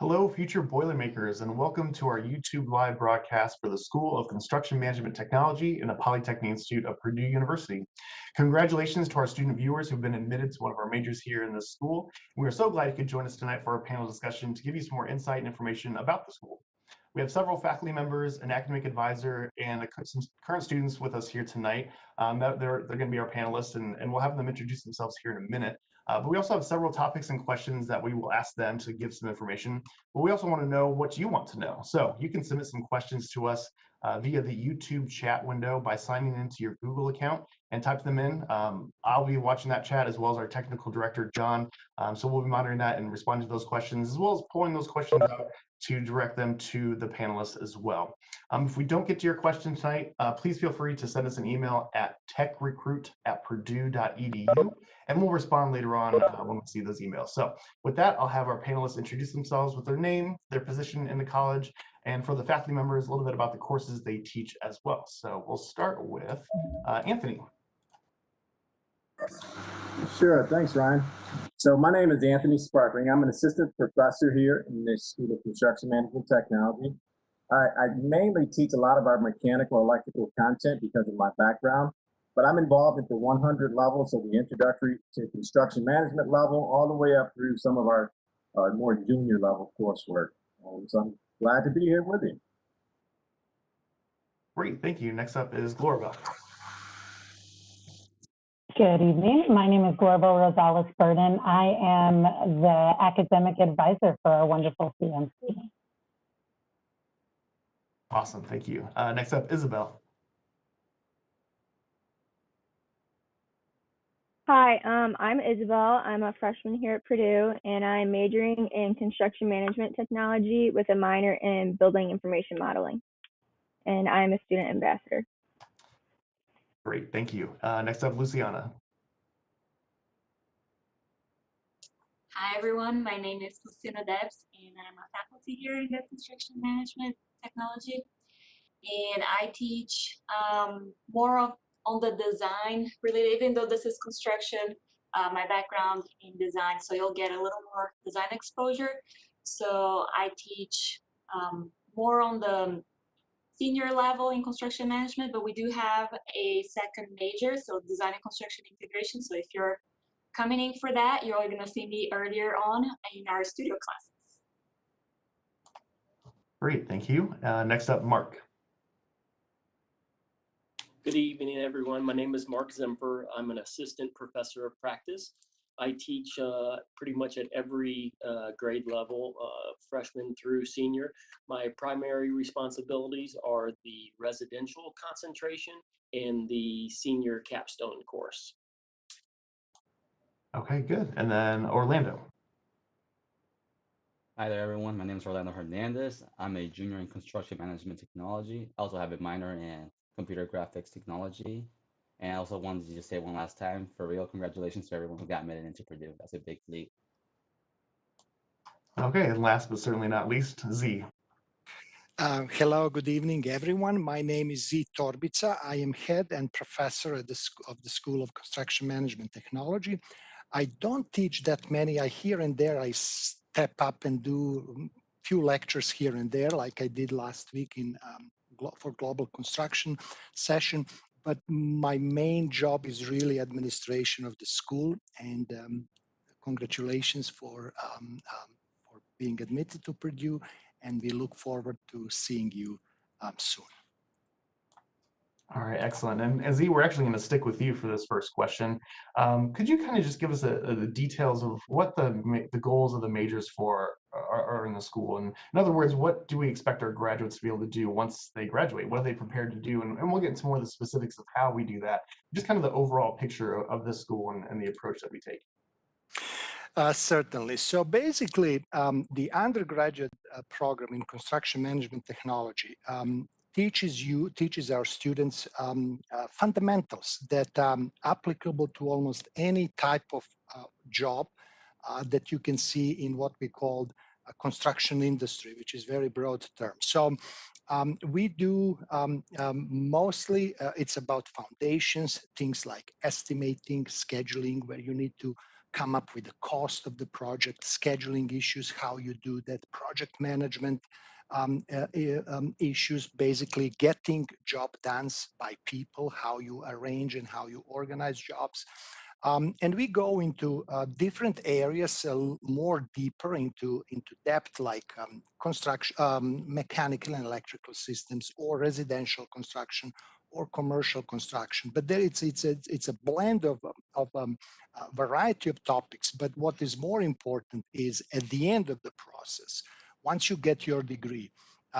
Hello, future Boilermakers, and welcome to our YouTube live broadcast for the School of Construction Management Technology in the Polytechnic Institute of Purdue University. Congratulations to our student viewers who've been admitted to one of our majors here in this school. We are so glad you could join us tonight for our panel discussion to give you some more insight and information about the school. We have several faculty members, an academic advisor, and some current students with us here tonight. They're going to be our panelists, and we'll have them introduce themselves here in a minute. But we also have several topics and questions that we will ask them to give some information. But we also want to know what you want to know. So you can submit some questions to us via the YouTube chat window by signing into your Google account and type them in. I'll be watching that chat as well as our technical director, John. So we'll be monitoring that and responding to those questions, as well as pulling those questions out to direct them to the panelists as well. If we don't get to your question tonight, please feel free to send us an email at techrecruit@purdue.edu, and we'll respond later on when we see those emails. So with that, I'll have our panelists introduce themselves with their name, their position in the college, and for the faculty members, a little bit about the courses they teach as well. So we'll start with Anthony. Sure, thanks, Ryan. So my name is Anthony Sparkling. I'm an assistant professor here in the School of Construction Management Technology. I mainly teach a lot of our mechanical electrical content because of my background, but I'm involved at the 100 level, so the introductory to construction management level, all the way up through some of our more junior level coursework. So I'm glad to be here with you. Great, thank you. Next up is Gloribel. Good evening. My name is Gloribel Rosales-Burdin. I am the academic advisor for our wonderful CMC. Awesome, thank you. Next up, Isabel. Hi, I'm Isabel. I'm a freshman here at Purdue, and I'm majoring in construction management technology with a minor in building information modeling. And I'm a student ambassador. Great, thank you. Next up, Luciana. Hi everyone, my name is Luciana Debs and I'm a faculty here in the construction management technology. And I teach more on the design related, even though this is construction, my background in design, so you'll get a little more design exposure. So I teach more on the senior level in construction management, but we do have a second major, so design and construction integration. So if you're coming in for that, you're going to see me earlier on in our studio classes. Great, thank you. Next up, Mark. Good evening, everyone. My name is Mark Zimpfer. I'm an assistant professor of practice. I teach pretty much at every grade level, freshman through senior. My primary responsibilities are the residential concentration and the senior capstone course. Okay, good. And then Orlando. Hi there, everyone. My name is Orlando Hernandez. I'm a junior in construction management technology. I also have a minor in computer graphics technology. And I also wanted to just say one last time, for real, congratulations to everyone who got admitted into Purdue. That's a big leap. Okay, and last but certainly not least, Z. Hello, good evening, everyone. My name is Z. Torbica. I am head and professor at the School of Construction Management Technology. I don't teach that many. Here and there, I step up and do a few lectures here and there, like I did last week for global construction session. But my main job is really administration of the school, and congratulations for being admitted to Purdue, and we look forward to seeing you soon. All right, excellent. And Z, we're actually going to stick with you for this first question. Could you kind of just give us the details of what the goals of the majors are in the school? And in other words, what do we expect our graduates to be able to do once they graduate? What are they prepared to do? And we'll get into more of the specifics of how we do that. Just kind of the overall picture of this school and the approach that we take. Certainly. So basically, the undergraduate program in construction management technology teaches our students fundamentals that applicable to almost any type of job that you can see in what we call a construction industry, which is very broad term. So we do mostly, it's about foundations, things like estimating, scheduling, where you need to come up with the cost of the project, scheduling issues, how you do that, project management issues, basically getting job done by people, how you arrange and how you organize jobs. And we go into different areas, more deeper into depth, like construction, mechanical and electrical systems, or residential construction, or commercial construction. But there it's a blend of a variety of topics. But what is more important is at the end of the process, once you get your degree,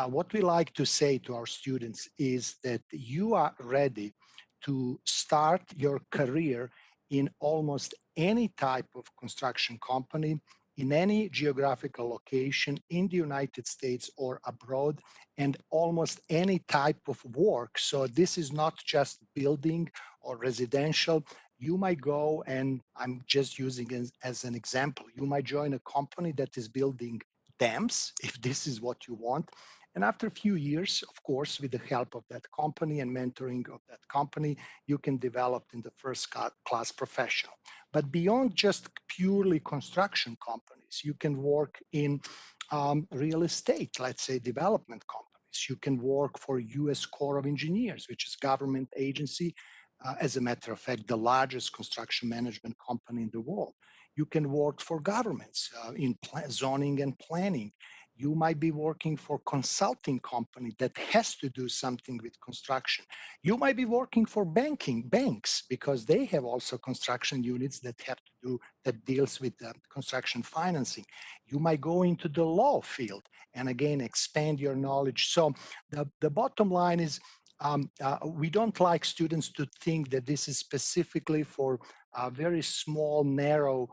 what we like to say to our students is that you are ready to start your career in almost any type of construction company, in any geographical location in the United States or abroad, and almost any type of work. So this is not just building or residential. You might go, and I'm just using it as an example, you might join a company that is building dams, if this is what you want. And after a few years, of course, with the help of that company and mentoring of that company, you can develop in the first class professional. But beyond just purely construction companies, you can work in real estate, let's say development companies. You can work for US Corps of Engineers, which is government agency, as a matter of fact, the largest construction management company in the world. You can work for governments in zoning and planning. You might be working for a consulting company that has to do something with construction. You might be working for banks, because they have also construction units that deals with construction financing. You might go into the law field and again, expand your knowledge. So the bottom line is, we don't like students to think that this is specifically for a very small, narrow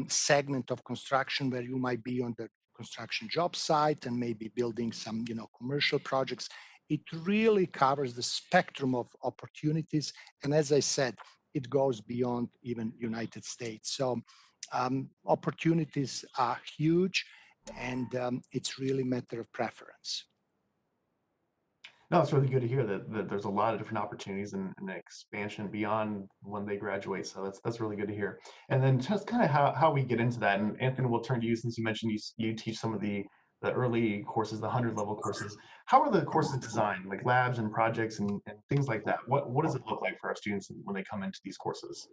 segment of construction where you might be on the construction job site and maybe building some, commercial projects. It really covers the spectrum of opportunities. And as I said, it goes beyond even United States. So opportunities are huge, and it's really a matter of preference. No, it's really good to hear that there's a lot of different opportunities and expansion beyond when they graduate. So that's really good to hear. And then just kind of how we get into that. And Anthony, we'll turn to you since you mentioned you teach some of the early courses, the 100-level courses. How are the courses designed, like labs and projects and things like that? What does it look like for our students when they come into these courses?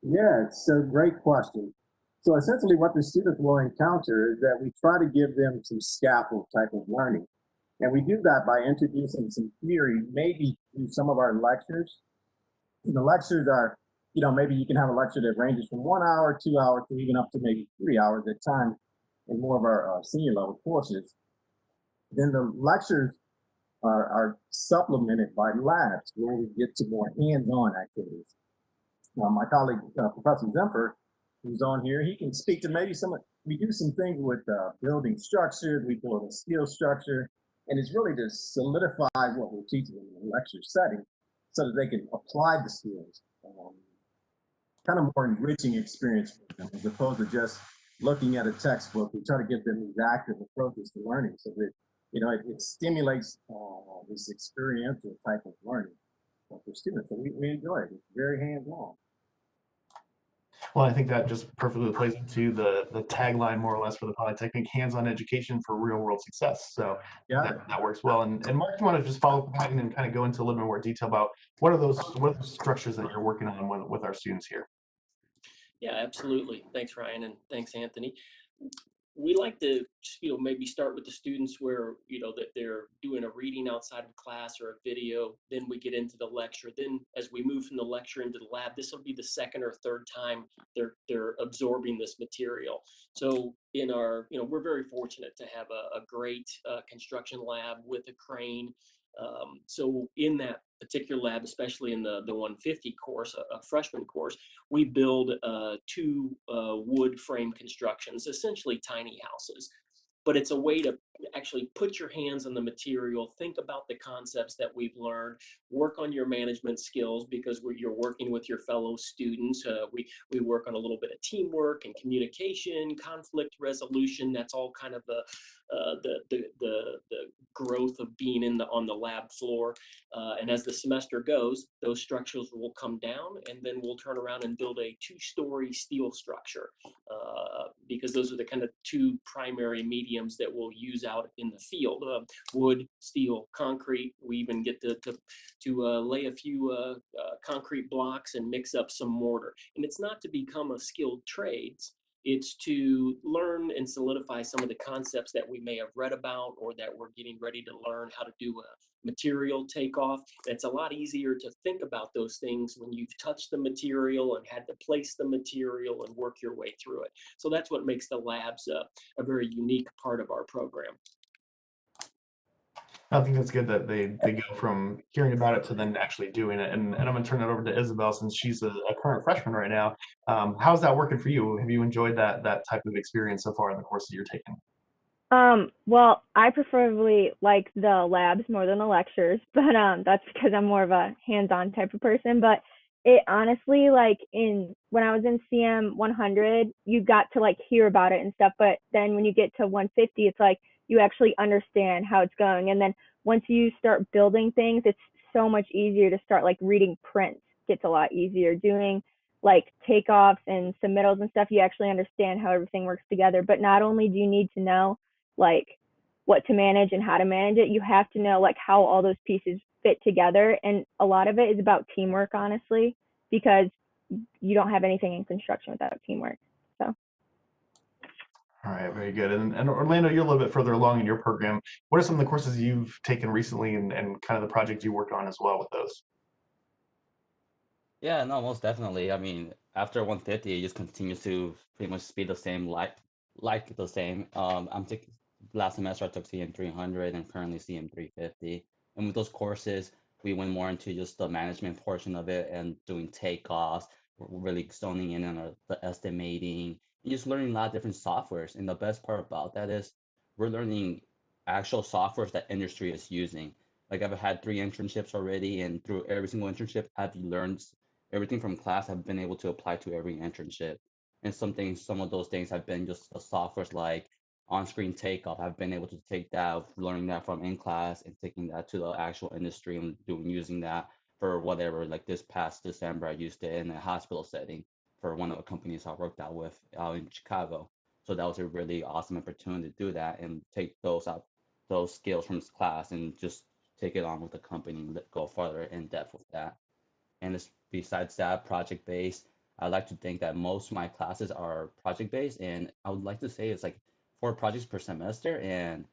Yeah, it's a great question. So essentially what the students will encounter is that we try to give them some scaffold type of learning. And we do that by introducing some theory, maybe through some of our lectures. And the lectures are, maybe you can have a lecture that ranges from 1 hour, 2 hours, to even up to maybe 3 hours at time in more of our senior level courses. Then the lectures are supplemented by labs where we get to more hands-on activities. Now, my colleague, Professor Zimpfer, who's on here, he can speak to maybe we do some things with building structures, we build a steel structure, and it's really to solidify what we're teaching in the lecture setting so that they can apply the skills. Kind of more enriching experience for them, as opposed to just looking at a textbook. We try to give them these active approaches to learning so that, it stimulates this experiential type of learning for students. So we enjoy it. It's very hands-on. Well, I think that just perfectly plays into the tagline, more or less, for the Polytechnic: hands-on education for real-world success. So that works well. And Mark, you want to just follow up behind and kind of go into a little bit more detail about what are those structures that you're working on with our students here? Yeah, absolutely. Thanks, Ryan, and thanks, Anthony. We like to, maybe start with the students where, that they're doing a reading outside of class or a video. Then we get into the lecture. Then as we move from the lecture into the lab, this will be the second or third time they're absorbing this material. So in our, we're very fortunate to have a great construction lab with a crane. So in that particular lab, especially in the 150 course, a freshman course, we build 2 wood frame constructions, essentially tiny houses. But it's a way to actually put your hands on the material, think about the concepts that we've learned, work on your management skills, because you're working with your fellow students. We work on a little bit of teamwork and communication, conflict resolution. That's all kind of the growth of being on the lab floor. And as the semester goes, those structures will come down, and then we'll turn around and build a 2-story steel structure, because those are the kind of 2 primary mediums that we'll use out in the field: wood, steel, concrete. We even get to lay a few concrete blocks and mix up some mortar. And it's not to become a skilled trades. It's to learn and solidify some of the concepts that we may have read about, or that we're getting ready to learn how to do a material takeoff. It's a lot easier to think about those things when you've touched the material and had to place the material and work your way through it. So that's what makes the labs a very unique part of our program. I think that's good that they go from hearing about it to then actually doing it. And I'm going to turn it over to Isabel, since she's a current freshman right now. How's that working for you? Have you enjoyed that type of experience so far in the courses you're taking? Well, I preferably like the labs more than the lectures, but that's because I'm more of a hands-on type of person. But it honestly, like when I was in CM 100, you got to like hear about it and stuff. But then when you get to 150, it's like you actually understand how it's going. And then once you start building things, it's so much easier to start like reading prints. Gets a lot easier. Doing like takeoffs and submittals and stuff, you actually understand how everything works together. But not only do you need to know like what to manage and how to manage it, you have to know like how all those pieces fit together. And a lot of it is about teamwork, honestly, because you don't have anything in construction without teamwork. So. All right, very good. And Orlando, you're a little bit further along in your program. What are some of the courses you've taken recently, and kind of the projects you worked on as well with those? Yeah, no, most definitely. I mean, after 150, it just continues to pretty much be the same, like the same. I'm taking last semester I took CM 300 and currently CM 350. And with those courses, we went more into just the management portion of it and doing takeoffs, really zoning in on the estimating, and just learning a lot of different softwares. And the best part about that is we're learning actual softwares that industry is using. Like I've had 3 internships already, and through every single internship, I've learned everything from class I've been able to apply to every internship. And some of those things have been just the softwares like on-screen takeoff. I've been able to take that, learning that from in class and taking that to the actual industry and using that for whatever. Like this past December, I used it in a hospital setting for one of the companies I worked out with out in Chicago. So that was a really awesome opportunity to do that and take those skills from class and just take it on with the company and go further in depth with that. And it's, besides that, project based. I like to think that most of my classes are project based, and I would like to say it's like 4 projects per semester. And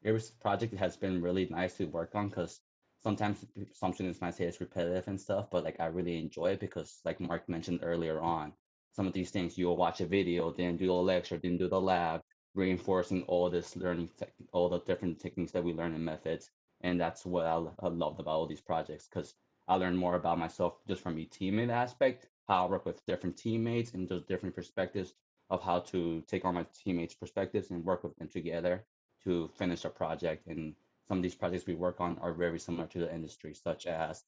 every project has been really nice to work on, because sometimes some students might say it's repetitive and stuff, but like I really enjoy it because, like Mark mentioned earlier on, some of these things you'll watch a video, then do a lecture, then do the lab, reinforcing all this learning, all the different techniques that we learn and methods. And that's what I loved about all these projects, because I learned more about myself just from the teammate aspect, how I work with different teammates and just different perspectives of how to take on my teammates' perspectives and work with them together to finish a project. And some of these projects we work on are very similar to the industry, such as,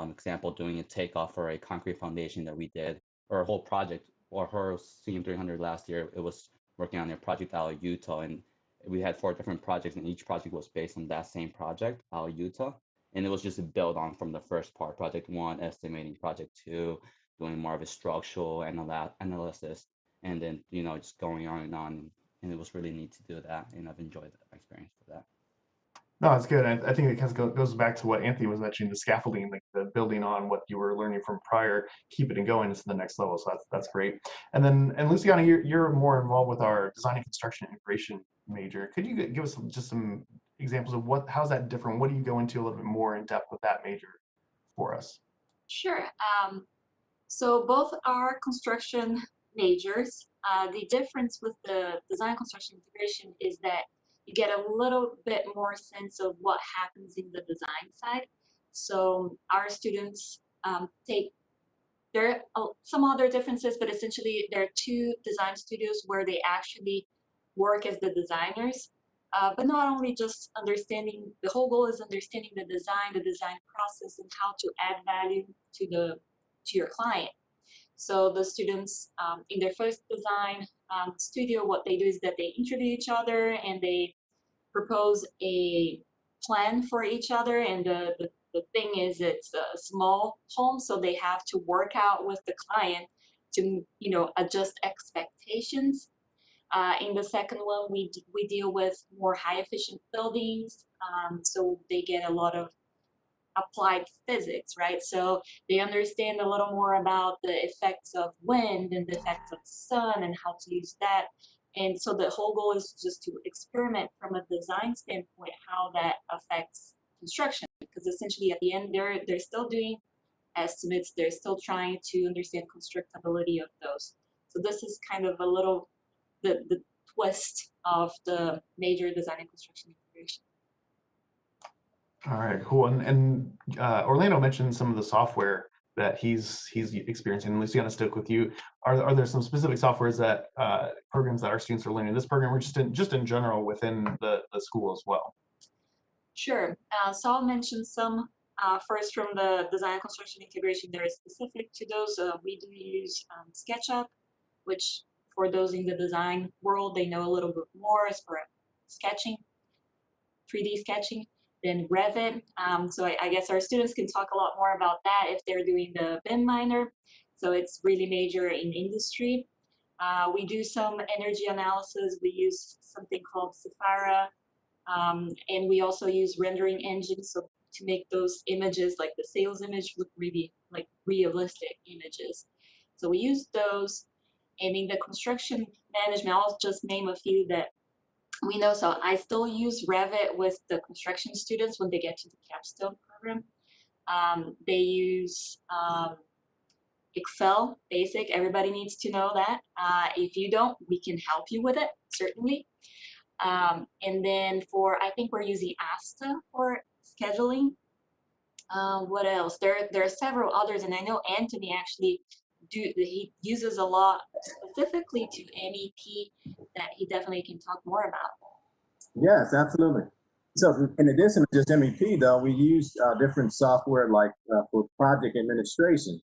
example, doing a takeoff for a concrete foundation that we did, or a whole project, or her CM 300 last year, it was working on a project out of Utah. And we had 4 different projects, and each project was based on that same project out of Utah. And it was just a build on from the first part, project 1, estimating, project 2, doing more of a structural analysis, and then, just going on and on. And it was really neat to do that. And I've enjoyed the experience for that. No, it's good. I think it kind of goes back to what Anthony was mentioning, the scaffolding, like the building on what you were learning from prior, keep it and going to the next level. So that's great. And Luciana, you're more involved with our design and construction integration major. Could you give us just some examples of how's that different? What do you go into a little bit more in depth with that major for us? Sure. So both are construction majors. The difference with the design construction integration is that you get a little bit more sense of what happens in the design side. So our students there are some other differences, but essentially there are 2 design studios where they actually work as the designers. But not only just understanding, the whole goal is understanding the design process, and how to add value to your client. So the students in their first design studio, what they do is that they interview each other and they propose a plan for each other. And the thing is, it's a small home, so they have to work out with the client to, you know, adjust expectations. In the second one, we deal with more high efficient buildings, so they get a lot of applied physics, right? So they understand a little more about the effects of wind and the effects of sun and how to use that. And so the whole goal is just to experiment from a design standpoint how that affects construction, because essentially at the end they're still doing estimates, they're still trying to understand constructability of those. So this is kind of a little the twist of the major design and construction integration. All right, cool. And Orlando mentioned some of the software that he's experiencing. Luciana, stick with you. Are there some specific softwares that programs that our students are learning in this program, or just in general within the school as well? Sure. So I'll mention some first from the design and construction integration. There is specific to those. We do use SketchUp, which for those in the design world, they know a little bit more as for sketching, 3D sketching. Then Revit. So I guess our students can talk a lot more about that if they're doing the BIM minor. So it's really major in industry. We do some energy analysis. We use something called Sapphira. And we also use rendering engines, so to make those images, like the sales image, look really like realistic images. So we use those. And in the construction management, I'll just name a few that we know. So I still use Revit with the construction students when they get to the capstone program. They use Excel basic. Everybody needs to know that. If you don't, we can help you with it, certainly. And then I think we're using Asta for scheduling. What else? There are several others, and I know Anthony actually he uses a lot specifically to MEP that he definitely can talk more about. Yes, absolutely. So in addition to just MEP, though, we use different software like for project administration.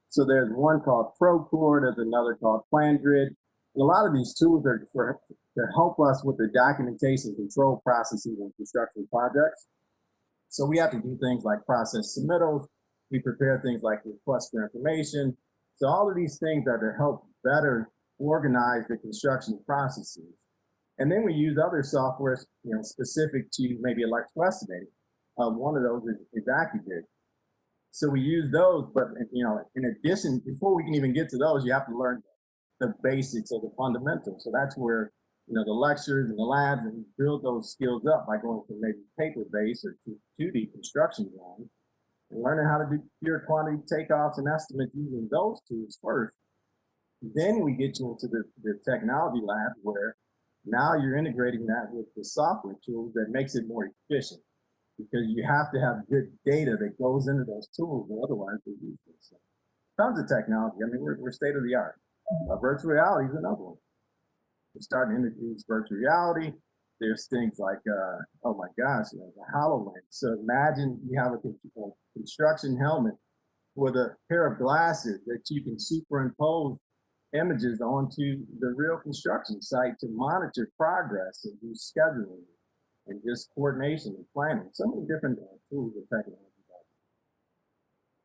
So there's one called Procore, there's another called PlanGrid. And a lot of these tools are to help us with the documentation control processes in construction projects. So we have to do things like process submittals. We prepare things like requests for information. So all of these things are to help better organize the construction processes. And then we use other softwares, you know, specific to maybe electrical estimating. One of those is AccuGrid. So we use those, but you know, in addition, before we can even get to those, you have to learn the basics of the fundamentals. So that's where, you know, the lectures and the labs, and build those skills up by going from maybe paper-based or 2D construction drawings, and learning how to do pure quantity takeoffs and estimates using those tools first. Then we get you into the technology lab, where now you're integrating that with the software tools that makes it more efficient, because you have to have good data that goes into those tools, or otherwise they're useless. So, tons of technology. I mean, we're state of the art. Virtual reality is another one. We're starting to introduce virtual reality. There's things like, oh my gosh, you know, the HoloLens. So imagine you have a construction helmet with a pair of glasses that you can superimpose images onto the real construction site to monitor progress and do scheduling and just coordination and planning. So many different tools and technology.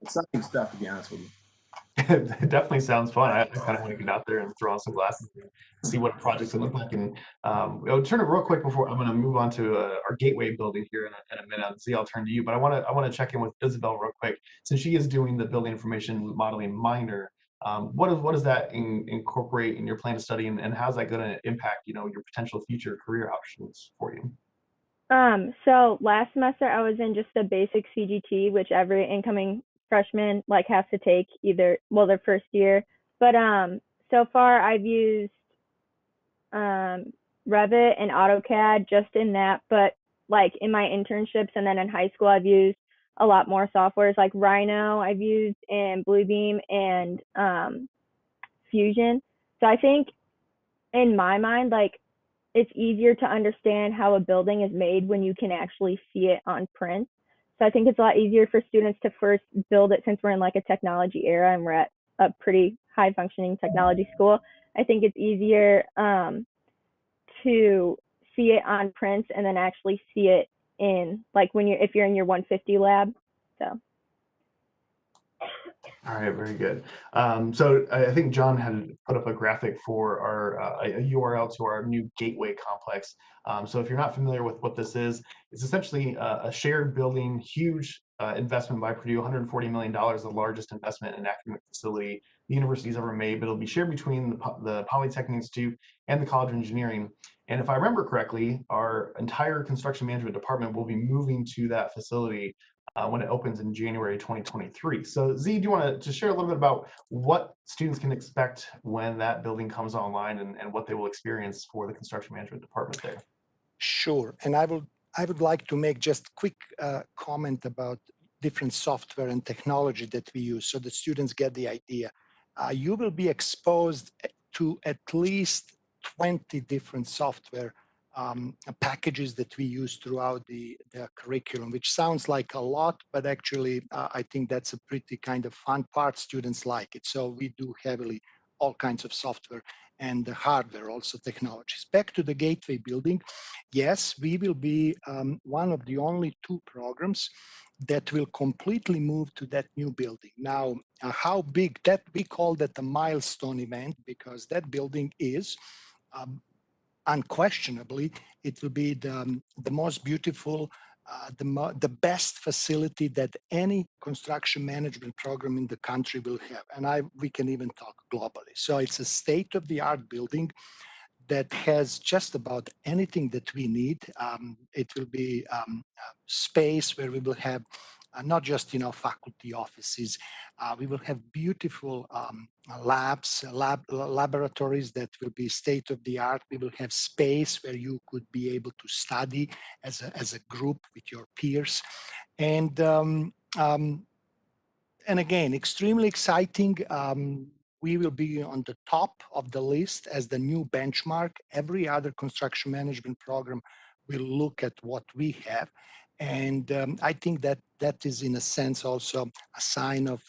Exciting stuff, to be honest with you. It definitely sounds fun. I kind of want to get out there and throw on some glasses and see what projects would look like. And I'll turn it real quick before I'm going to move on to our gateway building here in a minute. Z, I'll turn to you, but I want to check in with Isabel real quick, since she is doing the building information modeling minor. What does that incorporate in your plan of study, and how's that going to impact, you know, your potential future career options for you? So last semester I was in just the basic CGT, which every incoming freshman has to take their first year. But so far I've used Revit and AutoCAD just in that, but in my internships and then in high school I've used a lot more softwares like Rhino I've used, and Bluebeam, and Fusion. So I think in my mind, it's easier to understand how a building is made when you can actually see it on print. So I think it's a lot easier for students to first build it, since we're in a technology era and we're at a pretty high functioning technology school. I think it's easier to see it on print and then actually see it in, like if you're in your 150 lab. So. All right, very good. So I think John had put up a graphic for our a URL to our new Gateway complex. So if you're not familiar with what this is, it's essentially a shared building, huge investment by Purdue, $140 million, the largest investment in an academic facility the university's ever made, but it'll be shared between the Polytechnic Institute and the College of Engineering. And if I remember correctly, our entire construction management department will be moving to that facility when it opens in January 2023. So Z, do you want to just share a little bit about what students can expect when that building comes online and what they will experience for the construction management department there? Sure, and I would like to make just a quick comment about different software and technology that we use so the students get the idea. You will be exposed to at least 20 different software packages that we use throughout the curriculum, which sounds like a lot, but actually I think that's a pretty kind of fun part. Students like it. So we do heavily all kinds of software and the hardware, also technologies. Back to the Gateway building. Yes, we will be one of the only 2 programs that will completely move to that new building. Now, how big that, we call that a milestone event because that building is unquestionably, it will be the most beautiful, the best facility that any construction management program in the country will have. And we can even talk globally. So it's a state-of-the-art building that has just about anything that we need. It will be space where we will have not just faculty offices. We will have beautiful laboratories that will be state of the art. We will have space where you could be able to study as a group with your peers, and again, extremely exciting. We will be on the top of the list as the new benchmark. Every other construction management program will look at what we have. And I think that is, in a sense, also a sign of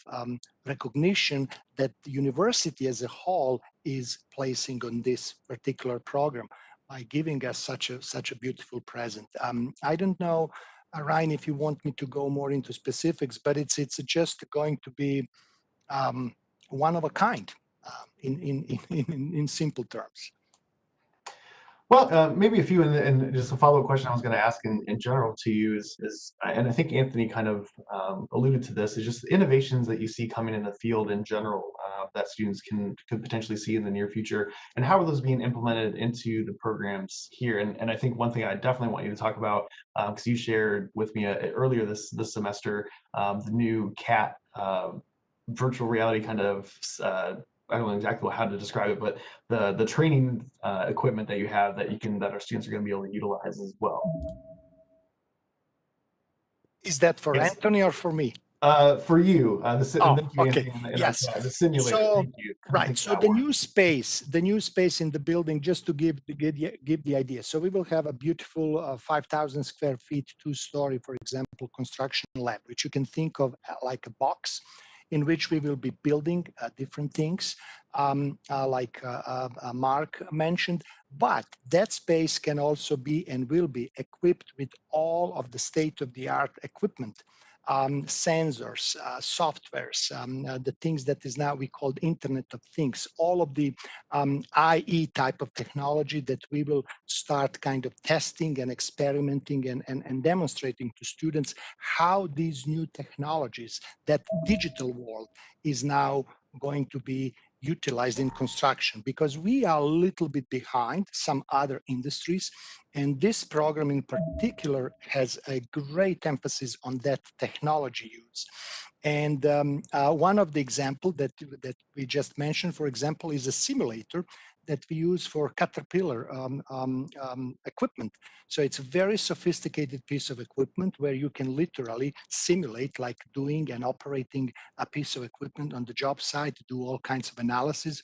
recognition that the university as a whole is placing on this particular program by giving us such a beautiful present. I don't know, Ryne, if you want me to go more into specifics, but it's just going to be one of a kind in simple terms. Well, maybe a few, and just a follow-up question I was going to ask in general to you is, and I think Anthony kind of alluded to this, is just the innovations that you see coming in the field in general that students could potentially see in the near future, and how are those being implemented into the programs here? And I think one thing I definitely want you to talk about, because you shared with me earlier this semester, the new CAT virtual reality kind of I don't know exactly how to describe it, but the training equipment that you have that our students are going to be able to utilize as well. Is that for Yes. Anthony or for me? For you, okay. Yes. The simulator. So, thank you. Right. So the new space in the building, just to give the idea. So we will have a beautiful 5,000 square feet, 2-story, for example, construction lab, which you can think of like a box in which we will be building different things, like Mark mentioned. But that space can also be and will be equipped with all of the state-of-the-art equipment, sensors, softwares, the things that is now we call Internet of Things, all of the IE type of technology that we will start kind of testing and experimenting and demonstrating to students how these new technologies, that digital world is now going to be utilized in construction, because we are a little bit behind some other industries. And this program in particular has a great emphasis on that technology use. And one of the examples that we just mentioned, for example, is a simulator that we use for Caterpillar equipment. So it's a very sophisticated piece of equipment where you can literally simulate like doing and operating a piece of equipment on the job site, do all kinds of analysis.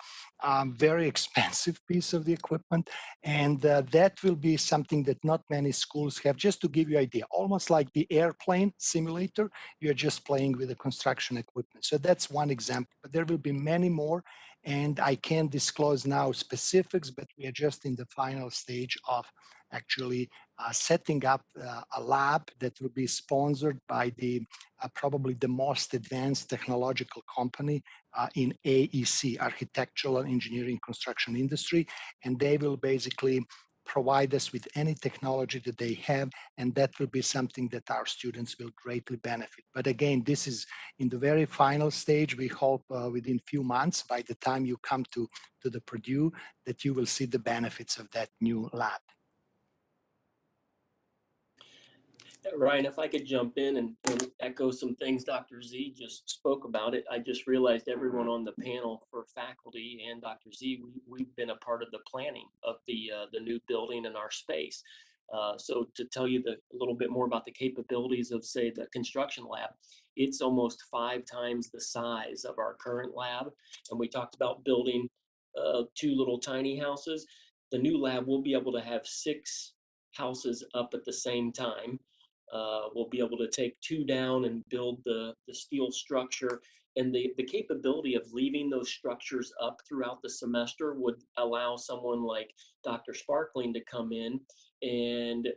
Very expensive piece of the equipment. And that will be something that not many schools have. Just to give you an idea, almost like the airplane simulator, you're just playing with the construction equipment. So that's one example, but there will be many more. And I can't disclose now specifics, but we are just in the final stage of actually setting up a lab that will be sponsored by the probably the most advanced technological company in AEC, Architectural Engineering Construction Industry, and they will basically provide us with any technology that they have, and that will be something that our students will greatly benefit. But again, this is in the very final stage. We hope within few months, by the time you come to the Purdue, that you will see the benefits of that new lab. Ryan, if I could jump in and echo some things Dr. Z just spoke about it. I just realized everyone on the panel for faculty and Dr. Z, we've been a part of the planning of the new building in our space. So to tell you a little bit more about the capabilities of, say, the construction lab, it's almost 5 times the size of our current lab. And we talked about building 2 little tiny houses. The new lab will be able to have 6 houses up at the same time. We'll be able to take 2 down and build the steel structure. And the capability of leaving those structures up throughout the semester would allow someone like Dr. Sparkling to come in and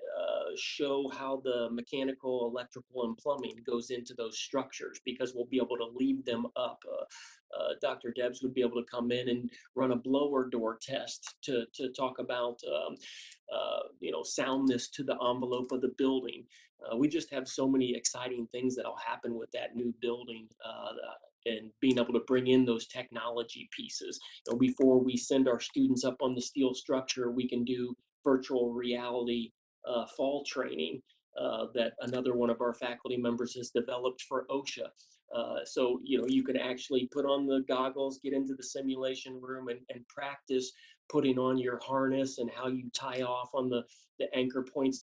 show how the mechanical, electrical, and plumbing goes into those structures, because we'll be able to leave them up. Dr. Debs would be able to come in and run a blower door test to talk about soundness to the envelope of the building. We just have so many exciting things that'll happen with that new building, and being able to bring in those technology pieces. Before we send our students up on the steel structure, we can do virtual reality fall training that another one of our faculty members has developed for OSHA. So you can actually put on the goggles, get into the simulation room, and practice putting on your harness and how you tie off on the anchor points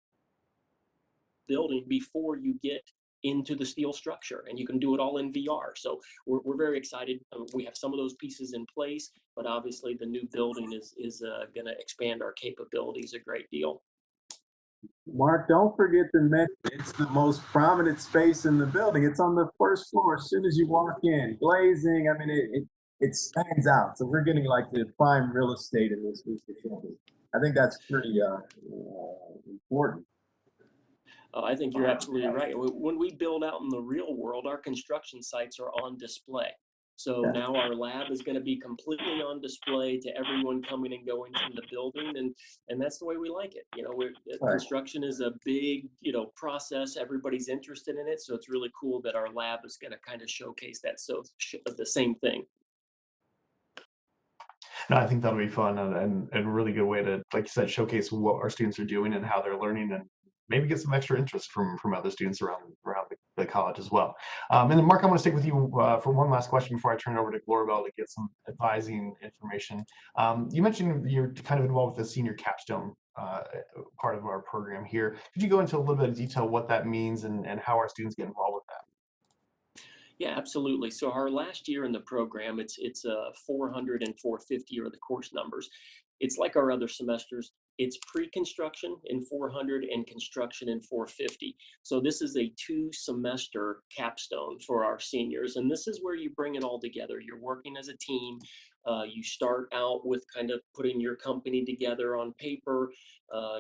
building before you get into the steel structure, and you can do it all in VR. So we're very excited. We have some of those pieces in place, but obviously the new building is going to expand our capabilities a great deal. Mark, don't forget to mention it's the most prominent space in the building. It's on the first floor as soon as you walk in. Glazing, I mean, it stands out. So we're getting like the prime real estate in this facility. I think that's pretty important. I think you're absolutely right. When we build out in the real world, our construction sites are on display. So now our lab is going to be completely on display to everyone coming and going from the building, and that's the way we like it. Construction is a big process. Everybody's interested in it, so it's really cool that our lab is going to kind of showcase that. So the same thing. No, I think that'll be fun and a really good way to, like you said, showcase what our students are doing and how they're learning, and maybe get some extra interest from other students around the college as well. And then Mark, I want to stick with you for one last question before I turn it over to Gloribel to get some advising information. You mentioned you're kind of involved with the senior capstone part of our program here. Could you go into a little bit of detail what that means and how our students get involved with that? Yeah, absolutely. So our last year in the program, it's 400 and 450 are the course numbers. It's like our other semesters. It's pre-construction in 400 and construction in 450. So this is a 2-semester capstone for our seniors. And this is where you bring it all together. You're working as a team. You start out with kind of putting your company together on paper.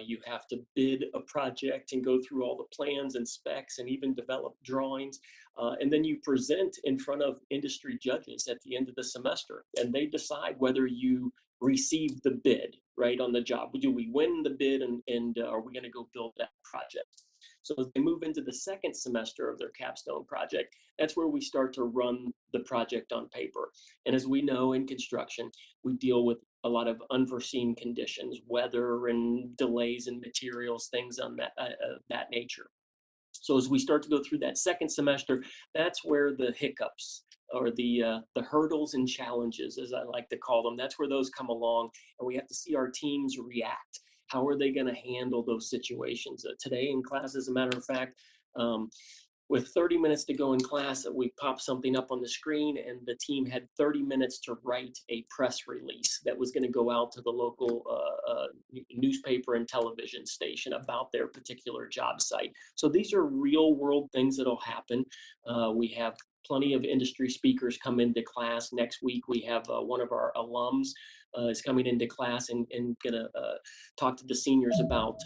You have to bid a project and go through all the plans and specs and even develop drawings. And then you present in front of industry judges at the end of the semester, and they decide whether you receive the bid, right, on the job. Do we win the bid, and are we going to go build that project? So as they move into the second semester of their capstone project, that's where we start to run the project on paper. And as we know in construction, we deal with a lot of unforeseen conditions, weather and delays in materials, things on that nature. So as we start to go through that second semester, that's where the hiccups or the hurdles and challenges, as I like to call them, that's where those come along, and we have to see our teams react. How are they going to handle those situations? Today in class, as a matter of fact, with 30 minutes to go in class, we popped something up on the screen, and the team had 30 minutes to write a press release that was going to go out to the local newspaper and television station about their particular job site. So these are real world things that'll happen. We have plenty of industry speakers come into class. Next week, we have one of our alums is coming into class and gonna talk to the seniors about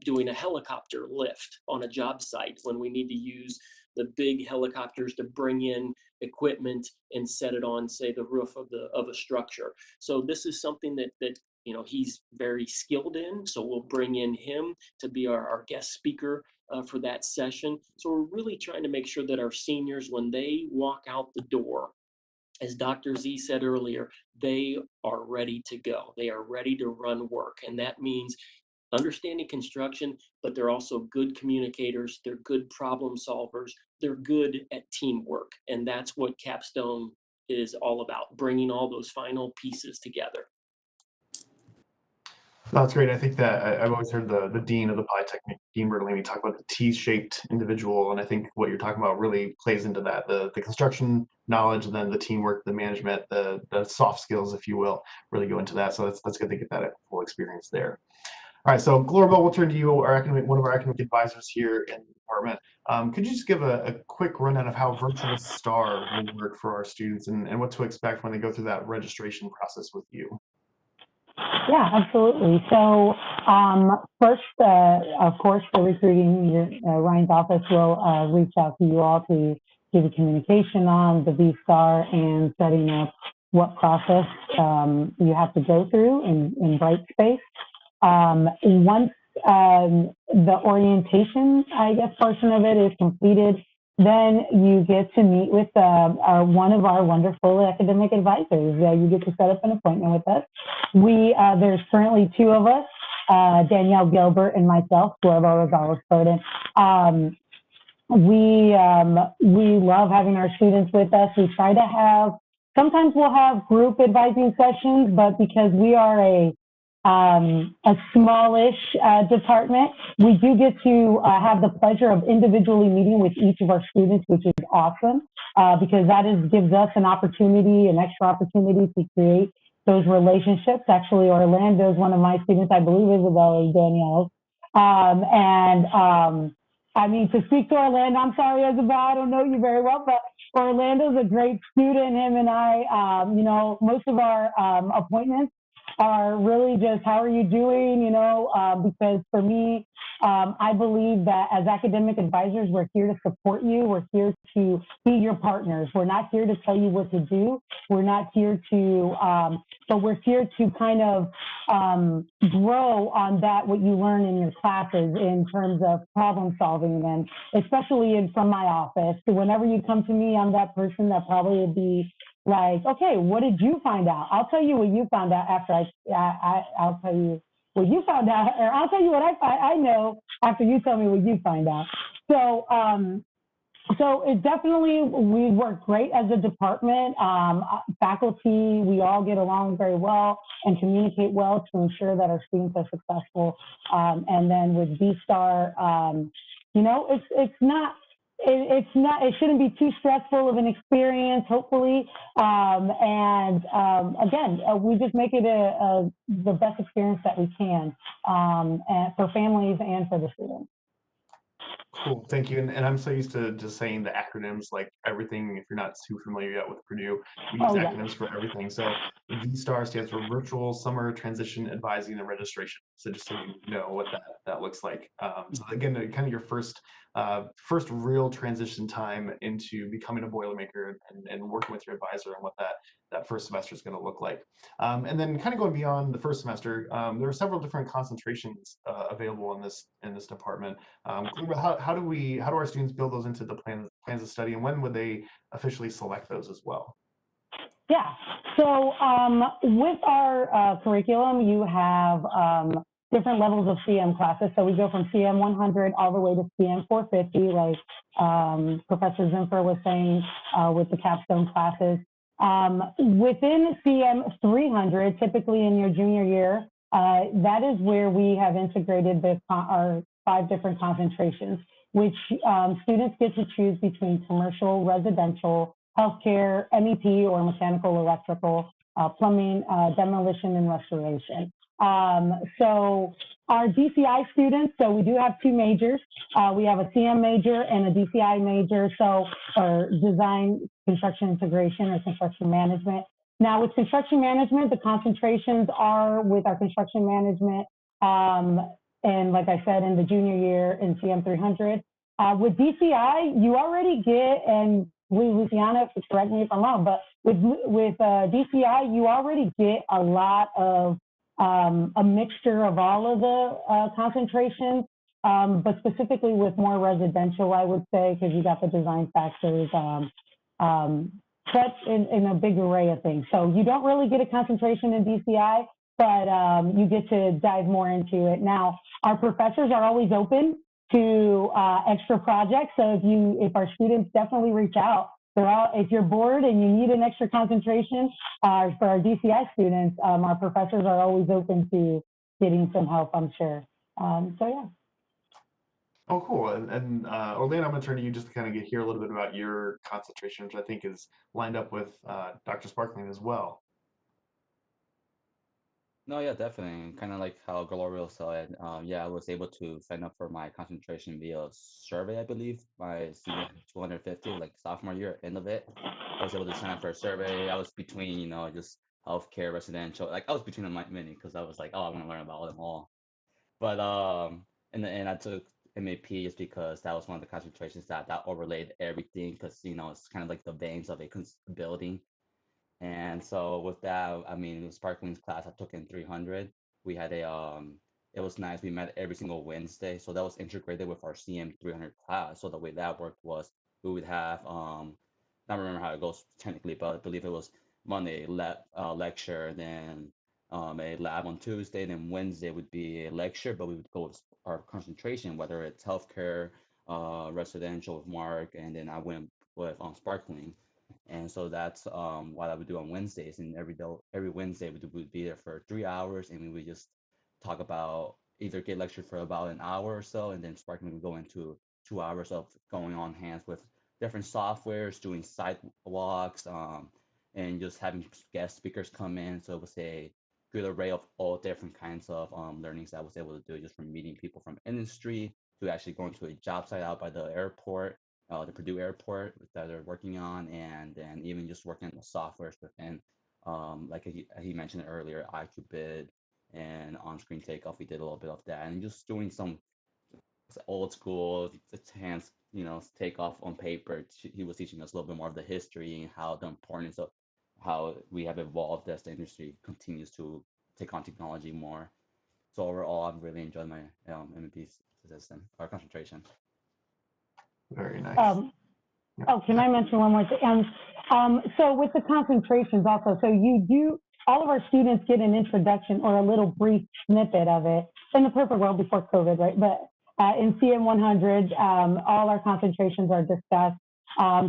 doing a helicopter lift on a job site when we need to use the big helicopters to bring in equipment and set it on, say, the roof of a structure. So this is something that he's very skilled in. So we'll bring in him to be our guest speaker for that session. So we're really trying to make sure that our seniors, when they walk out the door, as Dr. Z said earlier, they are ready to go. They are ready to run work. And that means understanding construction, but they're also good communicators. They're good problem solvers. They're good at teamwork. And that's what Capstone is all about, bringing all those final pieces together. That's great. I think that I've always heard the dean of the Polytechnic, Dean Bertolini, talk about the T-shaped individual, and I think what you're talking about really plays into that. The construction knowledge, and then the teamwork, the management, the soft skills, if you will, really go into that. So that's good to get that full experience there. All right, so Gloribel, we'll turn to you, one of our academic advisors here in the department. Could you just give a quick rundown of how Virtual STAR will work for our students and what to expect when they go through that registration process with you? Yeah, absolutely. So first, of course, for recruiting, Ryne's office will reach out to you all to give you communication on the V-STAR and setting up what process you have to go through in Brightspace. Once the orientation, I guess, portion of it is completed, then you get to meet with one of our wonderful academic advisors. You get to set up an appointment with us. There's currently two of us, Danielle Gilbert and myself, Gloribel Rosales-Burdin. We love having our students with us. We try to have, sometimes we'll have group advising sessions, but because we are a smallish department, we do get to have the pleasure of individually meeting with each of our students, which is awesome, because that gives us an extra opportunity to create those relationships. Actually, Orlando is one of my students. I believe Isabel is Danielle's. I mean, to speak to Orlando, I'm sorry, Isabel, I don't know you very well, but Orlando's a great student. Him and I, most of our appointments are really just, how are you doing? Because for me, I believe that as academic advisors, we're here to support you. We're here to be your partners. We're not here to tell you what to do. We're not here to, but we're here to kind of grow on what you learn in your classes in terms of problem solving, and especially from my office. So whenever you come to me, I'm that person that probably would be like, okay, what did you find out? I'll tell you what you found out after I'll tell you what you found out, or I'll tell you what I know after you tell me what you find out. So, so it definitely, we work great as a department. Faculty, we all get along very well and communicate well to ensure that our students are successful. And then with V-STAR, it shouldn't be too stressful of an experience, hopefully. Again, we just make it the best experience that we can, and for families and for the students. Cool, thank you. And I'm so used to just saying the acronyms, like everything. If you're not too familiar yet with Purdue, we use acronyms for everything. So V-STAR stands for Virtual Summer Transition Advising and Registration. So just so you know what that looks like. So again, kind of your first real transition time into becoming a Boilermaker and working with your advisor on what that first semester is going to look like. And then kind of going beyond the first semester, there are several different concentrations available in this department. How do our students build those into the plans of study, and when would they officially select those as well? Yeah, so with our curriculum, you have different levels of CM classes. So we go from CM 100 all the way to CM 450, like Professor Zimpfer was saying with the capstone classes. Within CM 300, typically in your junior year, that is where we have integrated our 5 different concentrations, which students get to choose between commercial, residential, healthcare, MEP, or mechanical, electrical, plumbing, demolition, and restoration. So our DCI students, so we do have 2 majors. We have a CM major and a DCI major, or design, construction integration, or construction management. Now with construction management, the concentrations are with our construction management, and like I said, in the junior year in CM 300. With DCI, you already get, and Luciana, correct me if I'm wrong, but with DCI, you already get a lot of a mixture of all of the concentrations, but specifically with more residential, I would say, because you got the design factors, but in a big array of things. So you don't really get a concentration in DCI, but you get to dive more into it. Now, our professors are always open to extra projects. So if our students definitely reach out, if you're bored and you need an extra concentration, for our DCI students, our professors are always open to getting some help, I'm sure. So yeah. Oh, cool. And Orlando, I'm going to turn to you just to kind of hear a little bit about your concentration, which I think is lined up with Dr. Sparkling as well. No, yeah, definitely. Kind of like how Gloribel said, yeah, I was able to sign up for my concentration via survey, I believe, my senior 250, like sophomore year, end of it. I was able to sign up for a survey. I was between, you know, just healthcare, residential. Like I was between them many because I was like, oh, I want to learn about them all. But in the end, I took MAP just because that was one of the concentrations that overlaid everything because, you know, it's kind of like the veins of a building. And so with that, I mean, Sparkling's class I took in 300. We had it was nice. We met every single Wednesday. So that was integrated with our CM 300 class. So the way that worked was we would have, I don't remember how it goes technically, but I believe it was Monday lecture, then a lab on Tuesday, then Wednesday would be a lecture, but we would go with our concentration, whether it's healthcare, residential with Mark, and then I went with Sparkling. And so that's what I would do on Wednesdays. And every Wednesday we would be there for 3 hours, and we would just talk about either get lectured for about an hour or so, and then Sparkling would go into 2 hours of going on hands with different softwares, doing site walks, and just having guest speakers come in. So it was a good array of all different kinds of learnings that I was able to do, just from meeting people from industry to actually going to a job site out by the airport, the Purdue airport that they're working on, and then even just working on the softwares within, like he mentioned earlier, iQubit and on-screen takeoff. We did a little bit of that, and just doing some old school, hands, you know, takeoff on paper. He was teaching us a little bit more of the history and how the importance of how we have evolved as the industry continues to take on technology more. So overall, I've really enjoyed my MMP system or concentration. Very nice. Oh, can I mention one more thing? So with the concentrations also, so all of our students get an introduction or a little brief snippet of it in the perfect world before COVID, right? But in CM 100, all our concentrations are discussed.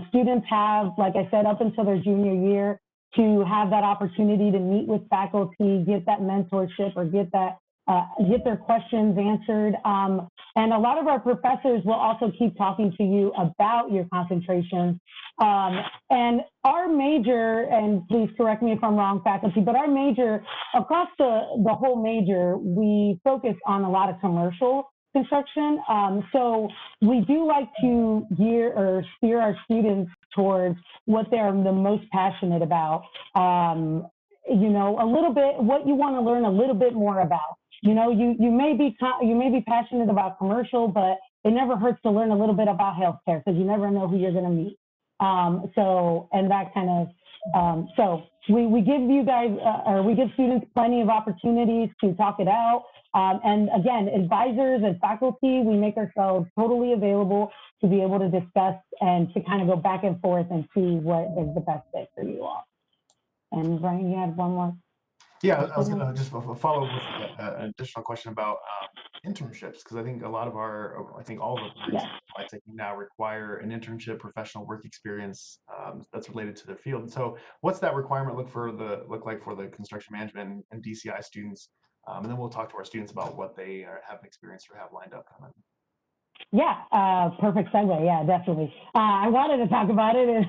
Students have, like I said, up until their junior year to have that opportunity to meet with faculty, get that mentorship, or get their questions answered. And a lot of our professors will also keep talking to you about your concentrations. And our major, and please correct me if I'm wrong, faculty, but our major, across the whole major, we focus on a lot of commercial construction. So we do like to steer our students towards what they're the most passionate about. You know, a little bit, what you want to learn a little bit more about. You know, you may be passionate about commercial, but it never hurts to learn a little bit about healthcare because you never know who you're going to meet. And that kind of, so we give you guys, or we give students plenty of opportunities to talk it out. And again, advisors and faculty, we make ourselves totally available to be able to discuss and to kind of go back and forth and see what is the best fit for you all. And Ryne, you had one more? Yeah, I was going to just follow up with an additional question about internships, because I think a lot of I think all of the degrees I take now require an internship, professional work experience that's related to their field. And so what's that requirement look like for the construction management and DCI students? And then we'll talk to our students about what they have experienced or have lined up coming. Yeah, perfect segue. Yeah, definitely. I wanted to talk about it.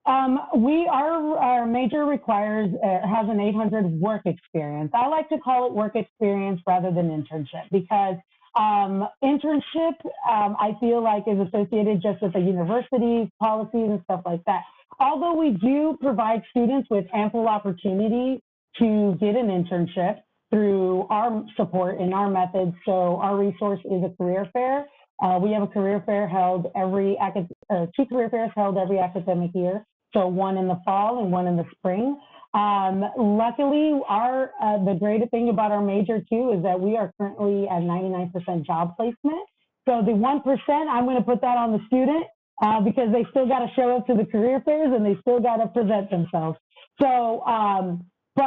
Our major requires, has an 800 work experience. I like to call it work experience rather than internship because internship, I feel like is associated just with the university's policies and stuff like that. although we do provide students with ample opportunity to get an internship through our support and our methods. So our resource is a career fair. We have a career fair held two career fairs held every academic year. So one in the fall and one in the spring. Luckily, the great thing about our major too is that we are currently at 99% job placement. So the 1%, I'm going to put that on the student because they still got to show up to the career fairs and they still got to present themselves. So, we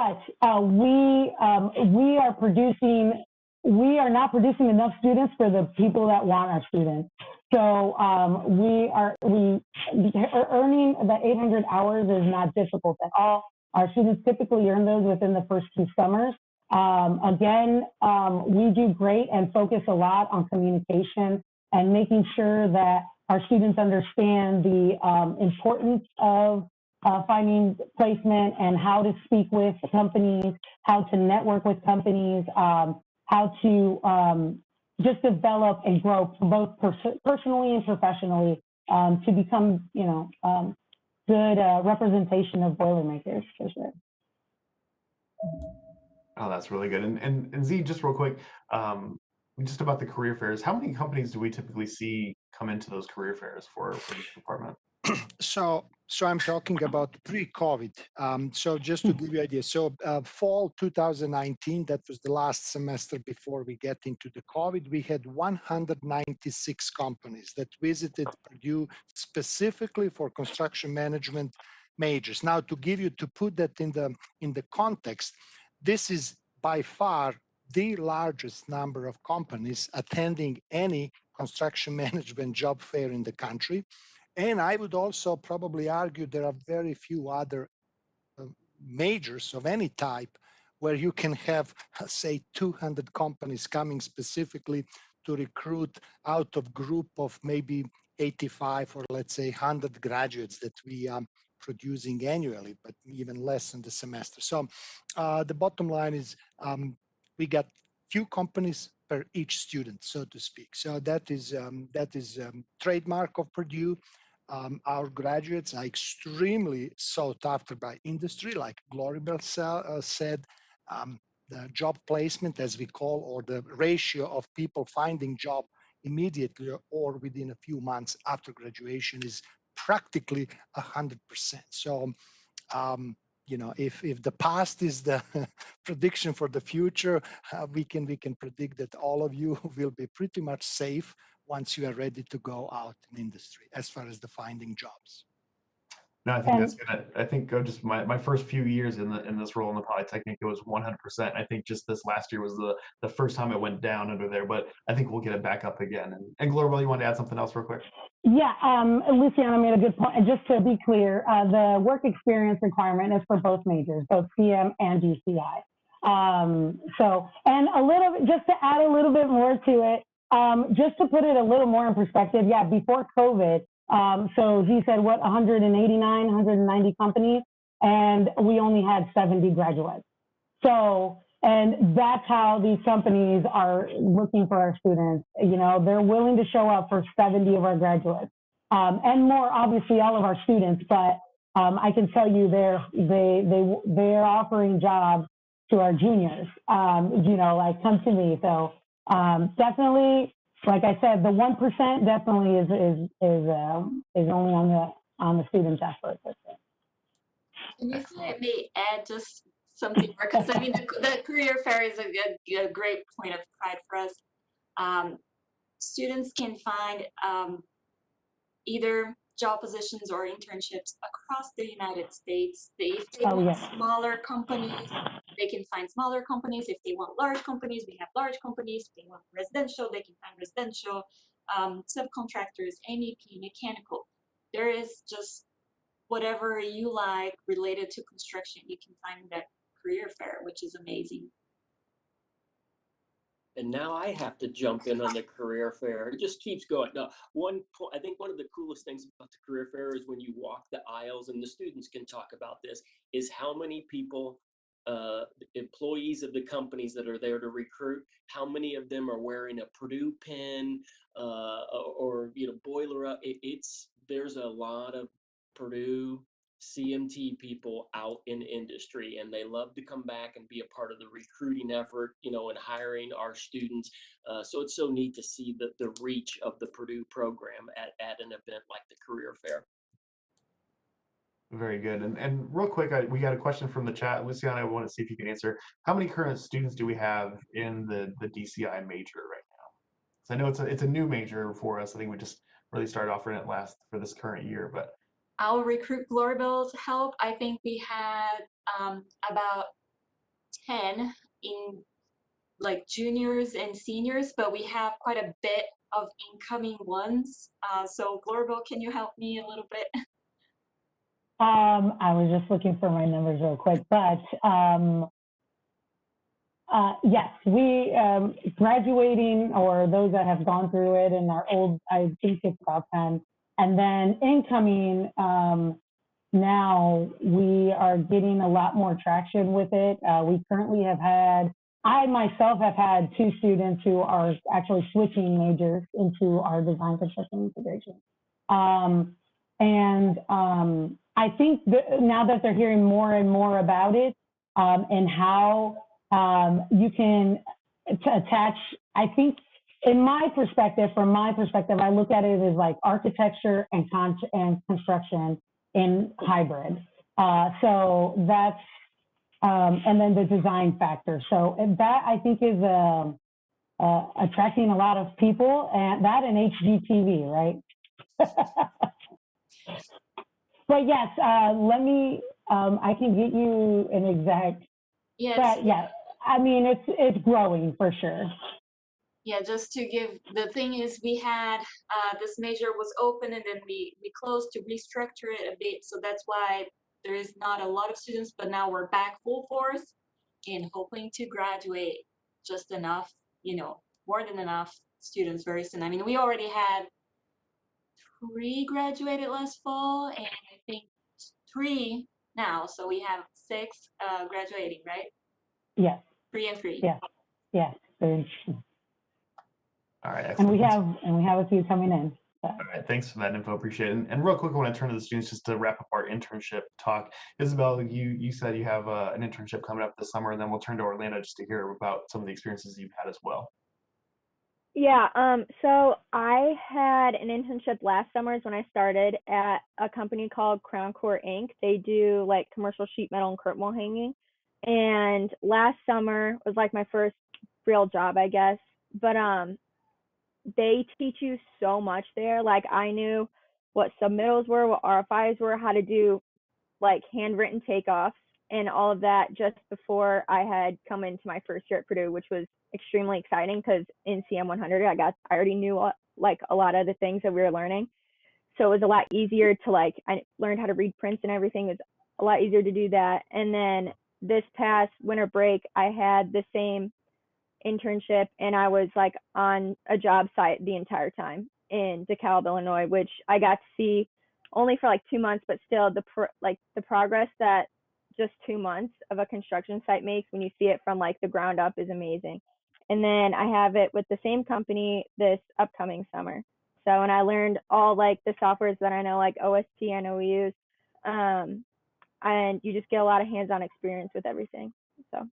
are not producing enough students for the people that want our students. So earning the 800 hours is not difficult at all. Our students typically earn those within the first 2 summers. We do great and focus a lot on communication and making sure that our students understand the importance of finding placement and how to speak with companies, how to network with companies, how to just develop and grow both personally and professionally to become, good representation of Boilermakers for sure. Oh, that's really good. And Z, just real quick, just about the career fairs, how many companies do we typically see come into those career fairs for this department? So I'm talking about pre-COVID. So just to give you an idea, so fall 2019, that was the last semester before we get into the COVID, we had 196 companies that visited Purdue specifically for construction management majors. Now, to put that in the context, this is by far the largest number of companies attending any construction management job fair in the country. And I would also probably argue there are very few other majors of any type where you can have, say, 200 companies coming specifically to recruit out of group of maybe 85 or let's say 100 graduates that we are producing annually, but even less in the semester. So the bottom line is we got few companies per each student, so to speak. So that is trademark of Purdue. Our graduates are extremely sought after by industry, like Gloribel said. The job placement, as we call, or the ratio of people finding job immediately or within a few months after graduation is practically 100%. So, if the past is the prediction for the future, we can predict that all of you will be pretty much safe once you are ready to go out in industry as far as the finding jobs. No, I think that's good. I think just my first few years in this role in the Polytechnic, it was 100%. I think just this last year was the first time it went down under there, but I think we'll get it back up again. And Gloribel, you want to add something else real quick? Yeah, Luciana made a good point. And just to be clear, the work experience requirement is for both majors, both CM and GCI. Just to add a little bit more to it, just to put it a little more in perspective, yeah, before COVID, so he said, 189, 190 companies, and we only had 70 graduates. So, and that's how these companies are looking for our students. They're willing to show up for 70 of our graduates, and more, obviously, all of our students. But I can tell you, they're offering jobs to our juniors. Like come to me. So definitely. Like I said, the 1% definitely is only on the student's effort. And if I may add just something more, because I mean the career fair is a great point of pride for us. Students can find either job positions or internships across the United States. If they want smaller companies, they can find smaller companies. If they want large companies, we have large companies. If they want residential, they can find residential, subcontractors, MEP, mechanical. There is just whatever you like related to construction, you can find in that career fair, which is amazing. And now I have to jump in on the career fair. It just keeps going. Now, I think one of the coolest things about the career fair is when you walk the aisles, and the students can talk about this, is how many people, employees of the companies that are there to recruit, how many of them are wearing a Purdue pin or boiler up. There's a lot of Purdue CMT people out in industry, and they love to come back and be a part of the recruiting effort, you know, and hiring our students. So it's so neat to see the reach of the Purdue program at an event like the career fair. Very good. And real quick, we got a question from the chat. Luciana, I want to see if you can answer. How many current students do we have in the DCI major right now? So I know it's a new major for us. I think we just really started offering it for this current year, but Our recruit Gloribel's help, I think we had about 10 in like juniors and seniors, but we have quite a bit of incoming ones. So Gloribel, can you help me a little bit? I was just looking for my numbers real quick, but yes, we graduating or those that have gone through it and are old, I think it's about 10. And then incoming, now we are getting a lot more traction with it. We currently have had, I myself have had 2 students who are actually switching majors into our design construction integration. I think that now that they're hearing more and more about it and how you can attach, I think from my perspective, I look at it as like architecture and construction in hybrid. So that's, and then the design factor. So that I think is attracting a lot of people, and that and HGTV, right? But yes, let me, I can get you an exact, Yes. but yeah, I mean, it's growing for sure. Yeah, just to give, the thing is we had, this major was open and then we closed to restructure it a bit. So that's why there is not a lot of students, but now we're back full force and hoping to graduate just enough, you know, more than enough students very soon. I mean, we already had 3 graduated last fall and I think 3 now. So we have 6 graduating, right? Yes. 3 and 3. Yes. Yes. Very interesting. all right, And we excellent. have a few coming in. So. All right, thanks for that info. Appreciate it. And real quick, I want to turn to the students just to wrap up our internship talk. Isabel, you said you have an internship coming up this summer, and then we'll turn to Orlando just to hear about some of the experiences you've had as well. Yeah, so I had an internship last summer when I started at a company called Crown Core Inc. They do like commercial sheet metal and curtain wall hanging. And last summer was like my first real job, I guess. But they teach you so much there. Like I knew what submittals were, what RFIs were, how to do like handwritten takeoffs and all of that just before I had come into my first year at Purdue, which was extremely exciting because in CM 100, I already knew like a lot of the things that we were learning. So it was a lot easier to I learned how to read prints and everything. It was a lot easier to do that. And then this past winter break, I had the same internship and I was like on a job site the entire time in DeKalb, Illinois, which I got to see only for like 2 months, but still the progress that just 2 months of a construction site makes when you see it from like the ground up is amazing. And then I have it with the same company this upcoming summer. So, and I learned all like the softwares that I know, like OST, I know we use, and you just get a lot of hands-on experience with everything. So.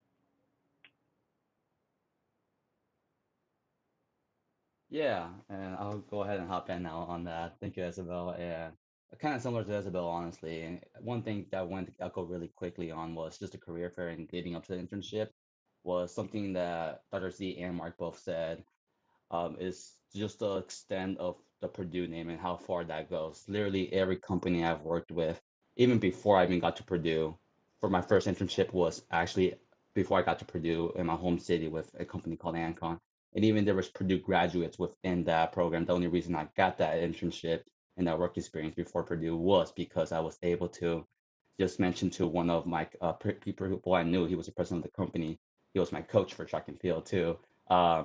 Yeah, and I'll go ahead and hop in now on that. Thank you, Isabel. And kind of similar to Isabel, honestly. And one thing that I wanted to echo really quickly on was just the career fair and leading up to the internship was something that Dr. Z and Mark both said is just the extent of the Purdue name and how far that goes. Literally every company I've worked with, even before I even got to Purdue, for my first internship was actually before I got to Purdue in my home city with a company called Ancon. And even there was Purdue graduates within that program. The only reason I got that internship and that work experience before Purdue was because I was able to just mention to one of my people I knew. He was the president of the company. He was my coach for track and field too. I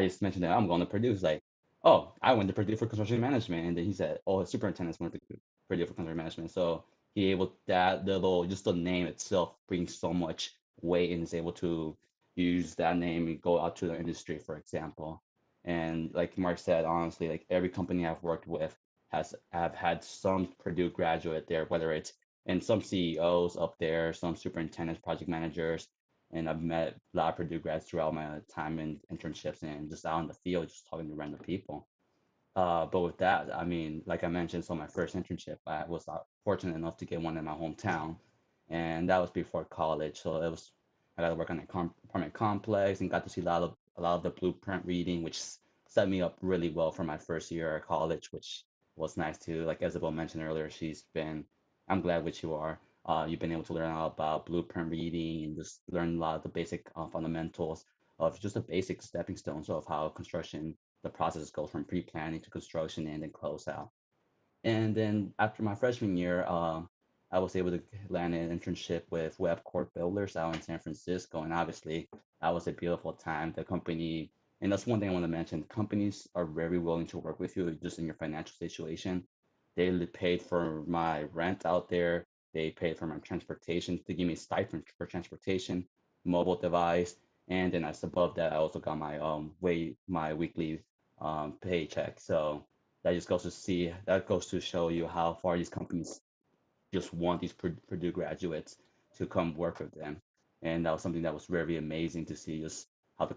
just mentioned that I'm going to Purdue. He's like, oh, I went to Purdue for construction management. And then he said, oh, his superintendents went to Purdue for construction management. So he able that little, just the name itself brings so much weight and is able to use that name and go out to the industry, for example. And like Mark said, honestly, like every company I've worked with have had some Purdue graduate there, whether it's and some CEOs up there, some superintendents, project managers, and I've met a lot of Purdue grads throughout my time in internships and just out in the field, just talking to random people. But with that, I mean, like I mentioned, so my first internship, I was fortunate enough to get one in my hometown, and that was before college. So it was, I got to work on a apartment complex and got to see a lot of the blueprint reading, which set me up really well for my first year at college, which was nice too. Like Isabel mentioned earlier, I'm glad which you are. You've been able to learn all about blueprint reading and just learn a lot of the basic fundamentals of just the basic stepping stones of how construction the process goes from pre-planning to construction and then close out. And then after my freshman year, I was able to land an internship with Web Core Builders out in San Francisco. And obviously, that was a beautiful time. The company, and that's one thing I want to mention, companies are very willing to work with you just in your financial situation. They paid for my rent out there. They paid for my transportation. They give me stipend for transportation, mobile device. And then as above that, I also got my weekly paycheck. So that goes to show you how far these companies just want these Purdue graduates to come work with them. And that was something that was very amazing to see, just how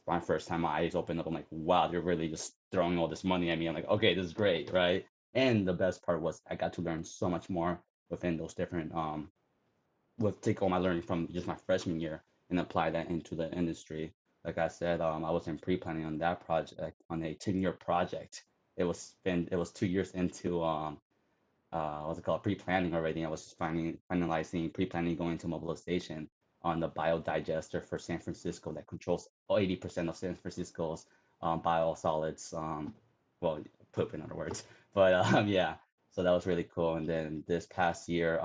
my first time my eyes opened up. I'm like, wow, they're really just throwing all this money at me. I'm like, okay, this is great, right? And the best part was I got to learn so much more within those different take all my learning from just my freshman year and apply that into the industry. Like I said, I was in pre-planning on that project, on a 10-year project. It was 2 years into what's it called, pre-planning already. I was just finalizing pre-planning going into mobilization on the biodigester for San Francisco that controls 80% of San Francisco's biosolids, well, poop in other words. But yeah, so that was really cool. And then this past year,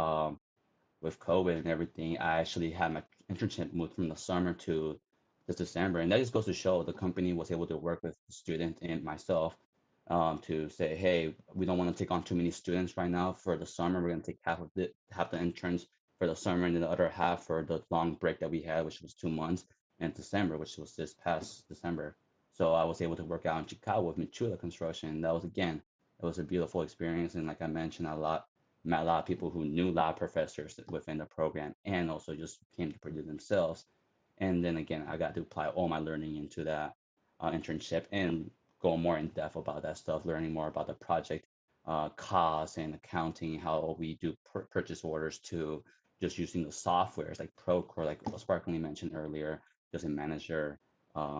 with COVID and everything, I actually had my internship moved from the summer to this December. And that just goes to show the company was able to work with the student and myself, to say, hey, we don't want to take on too many students right now for the summer. We're going to take half the interns for the summer and then the other half for the long break that we had, which was 2 months, and December, which was this past December. So I was able to work out in Chicago with Michula Construction. That was, again, it was a beautiful experience. And like I mentioned, met a lot of people who knew a lot of professors within the program and also just came to Purdue themselves. And then again, I got to apply all my learning into that internship and go more in depth about that stuff, learning more about the project costs and accounting, how we do purchase orders, to just using the softwares like Procore, like Sparkling mentioned earlier, just a manager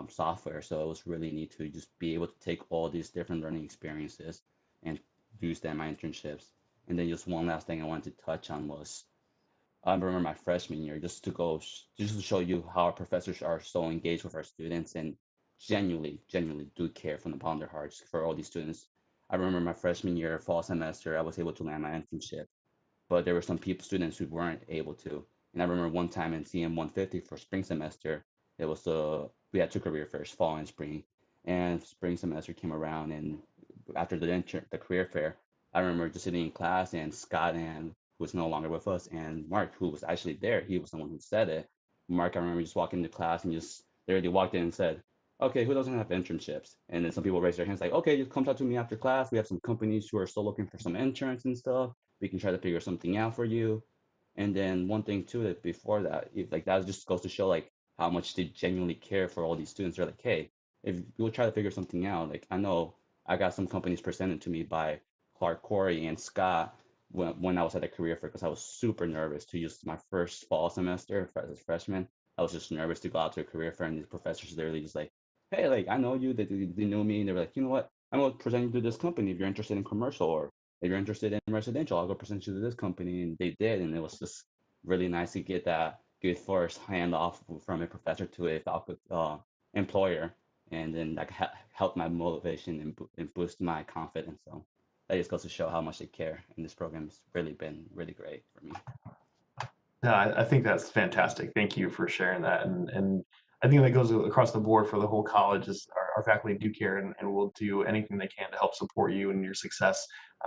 software. So it was really neat to just be able to take all these different learning experiences and use them in my internships. And then just one last thing I wanted to touch on was, I remember my freshman year, just to show you how our professors are so engaged with our students and genuinely do care from the bottom of their hearts for all these students. I remember my freshman year, fall semester, I was able to land my internship, but there were some students who weren't able to. And I remember one time in CM 150 for spring semester, we had two career fairs, fall and spring, and spring semester came around, and after the career fair, I remember just sitting in class, and Scott, and who was no longer with us, and Mark, who was actually there, he was the one who said it. Mark, I remember just walking into class and just literally walked in and said, okay, who doesn't have internships? And then some people raised their hands like, okay, just come talk to me after class. We have some companies who are still looking for some interns and stuff. We can try to figure something out for you. And then one thing too, that before that, like that just goes to show like how much they genuinely care for all these students. They're like, hey, if we'll try to figure something out, like I know I got some companies presented to me by Clark Corey and Scott when I was at a career fair, because I was super nervous to use my first fall semester as a freshman. I was just nervous to go out to a career fair, and these professors literally just like, hey, like I know you, they knew me, and they were like, you know what, I'm gonna present you to this company if you're interested in commercial, or if you're interested in residential, I'll go present you to this company. And they did, and it was just really nice to get that good first hand off from a professor to a faculty employer, and then that helped my motivation and boost my confidence. So that just goes to show how much they care, and this program has really been really great for me. No, I think that's fantastic. Thank you for sharing that. And I think that goes across the board for the whole college. Is our faculty do care and will do anything they can to help support you in your success,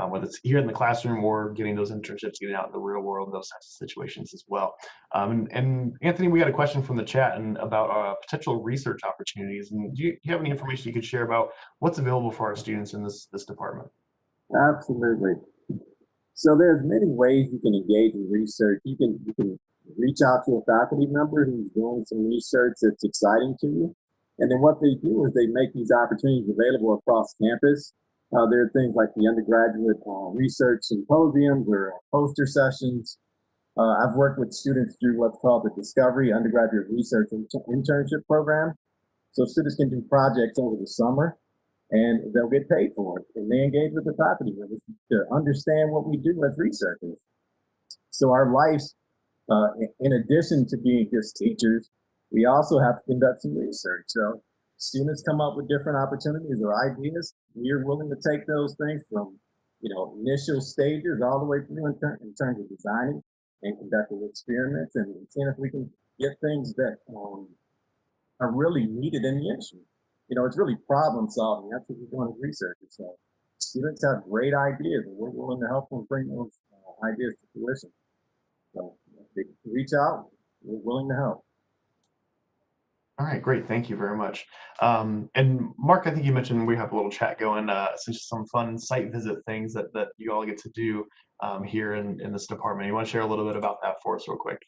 whether it's here in the classroom or getting those internships, getting out in the real world, those types of situations as well. And Anthony, we got a question from the chat and about potential research opportunities. And do you have any information you could share about what's available for our students in this department? Absolutely. So there's many ways you can engage in research. You can reach out to a faculty member who's doing some research that's exciting to you. And then what they do is they make these opportunities available across campus. There are things like the undergraduate research symposiums or poster sessions. I've worked with students through what's called the Discovery Undergraduate Research Internship Program. So students can do projects over the summer and they'll get paid for it. And they engage with the faculty members to understand what we do as researchers. So our lives, in addition to being just teachers, we also have to conduct some research. So students come up with different opportunities or ideas. We're willing to take those things from, initial stages all the way through in terms of designing and conducting experiments and seeing if we can get things that are really needed in the industry. It's really problem solving. That's what we're doing as researchers. So students have great ideas and we're willing to help them bring those ideas to fruition. So if they reach out, we're willing to help. All right, great. Thank you very much. And Mark, I think you mentioned we have a little chat going, some fun site visit things that you all get to do here in this department. You want to share a little bit about that for us real quick?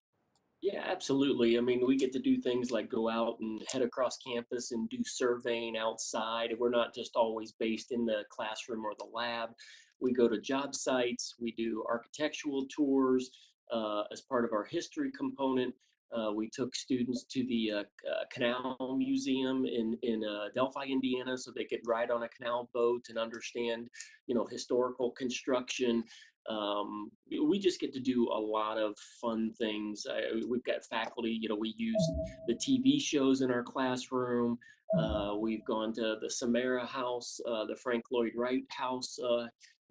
Yeah, absolutely. I mean, we get to do things like go out and head across campus and do surveying outside. We're not just always based in the classroom or the lab. We go to job sites, we do architectural tours as part of our history component. We took students to the Canal Museum in Delphi, Indiana, so they could ride on a canal boat and understand, historical construction. We just get to do a lot of fun things. We've got faculty, we use the TV shows in our classroom. We've gone to the Samara House, the Frank Lloyd Wright House,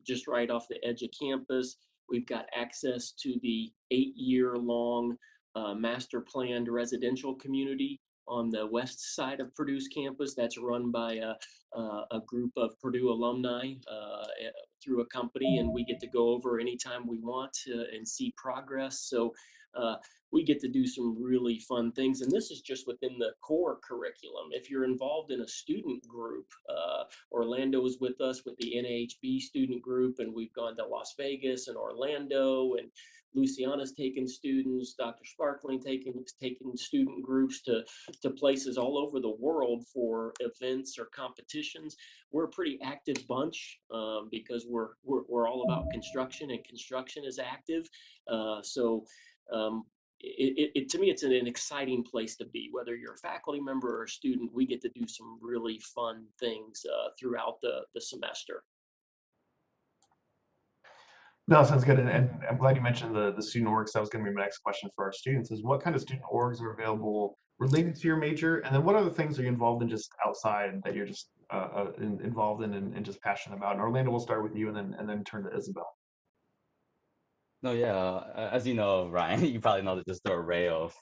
just right off the edge of campus. We've got access to the 8-year-long master planned residential community on the west side of Purdue's campus. That's run by a group of Purdue alumni through a company, and we get to go over anytime we want and see progress. So we get to do some really fun things. And this is just within the core curriculum. If you're involved in a student group, Orlando is with us with the NAHB student group, and we've gone to Las Vegas and Orlando, and Luciana's taken students, Dr. Sparkling taking student groups to places all over the world for events or competitions. We're a pretty active bunch because we're all about construction, and construction is active. To me, it's an exciting place to be. Whether you're a faculty member or a student, we get to do some really fun things throughout the semester. No, sounds good. And I'm glad you mentioned the student orgs. That was going to be my next question for our students is what kind of student orgs are available related to your major? And then what other things are you involved in just outside that you're just involved in and just passionate about? And Orlando, we'll start with you and then turn to Isabel. No, yeah, as you know, Ryan, you probably know that just the array of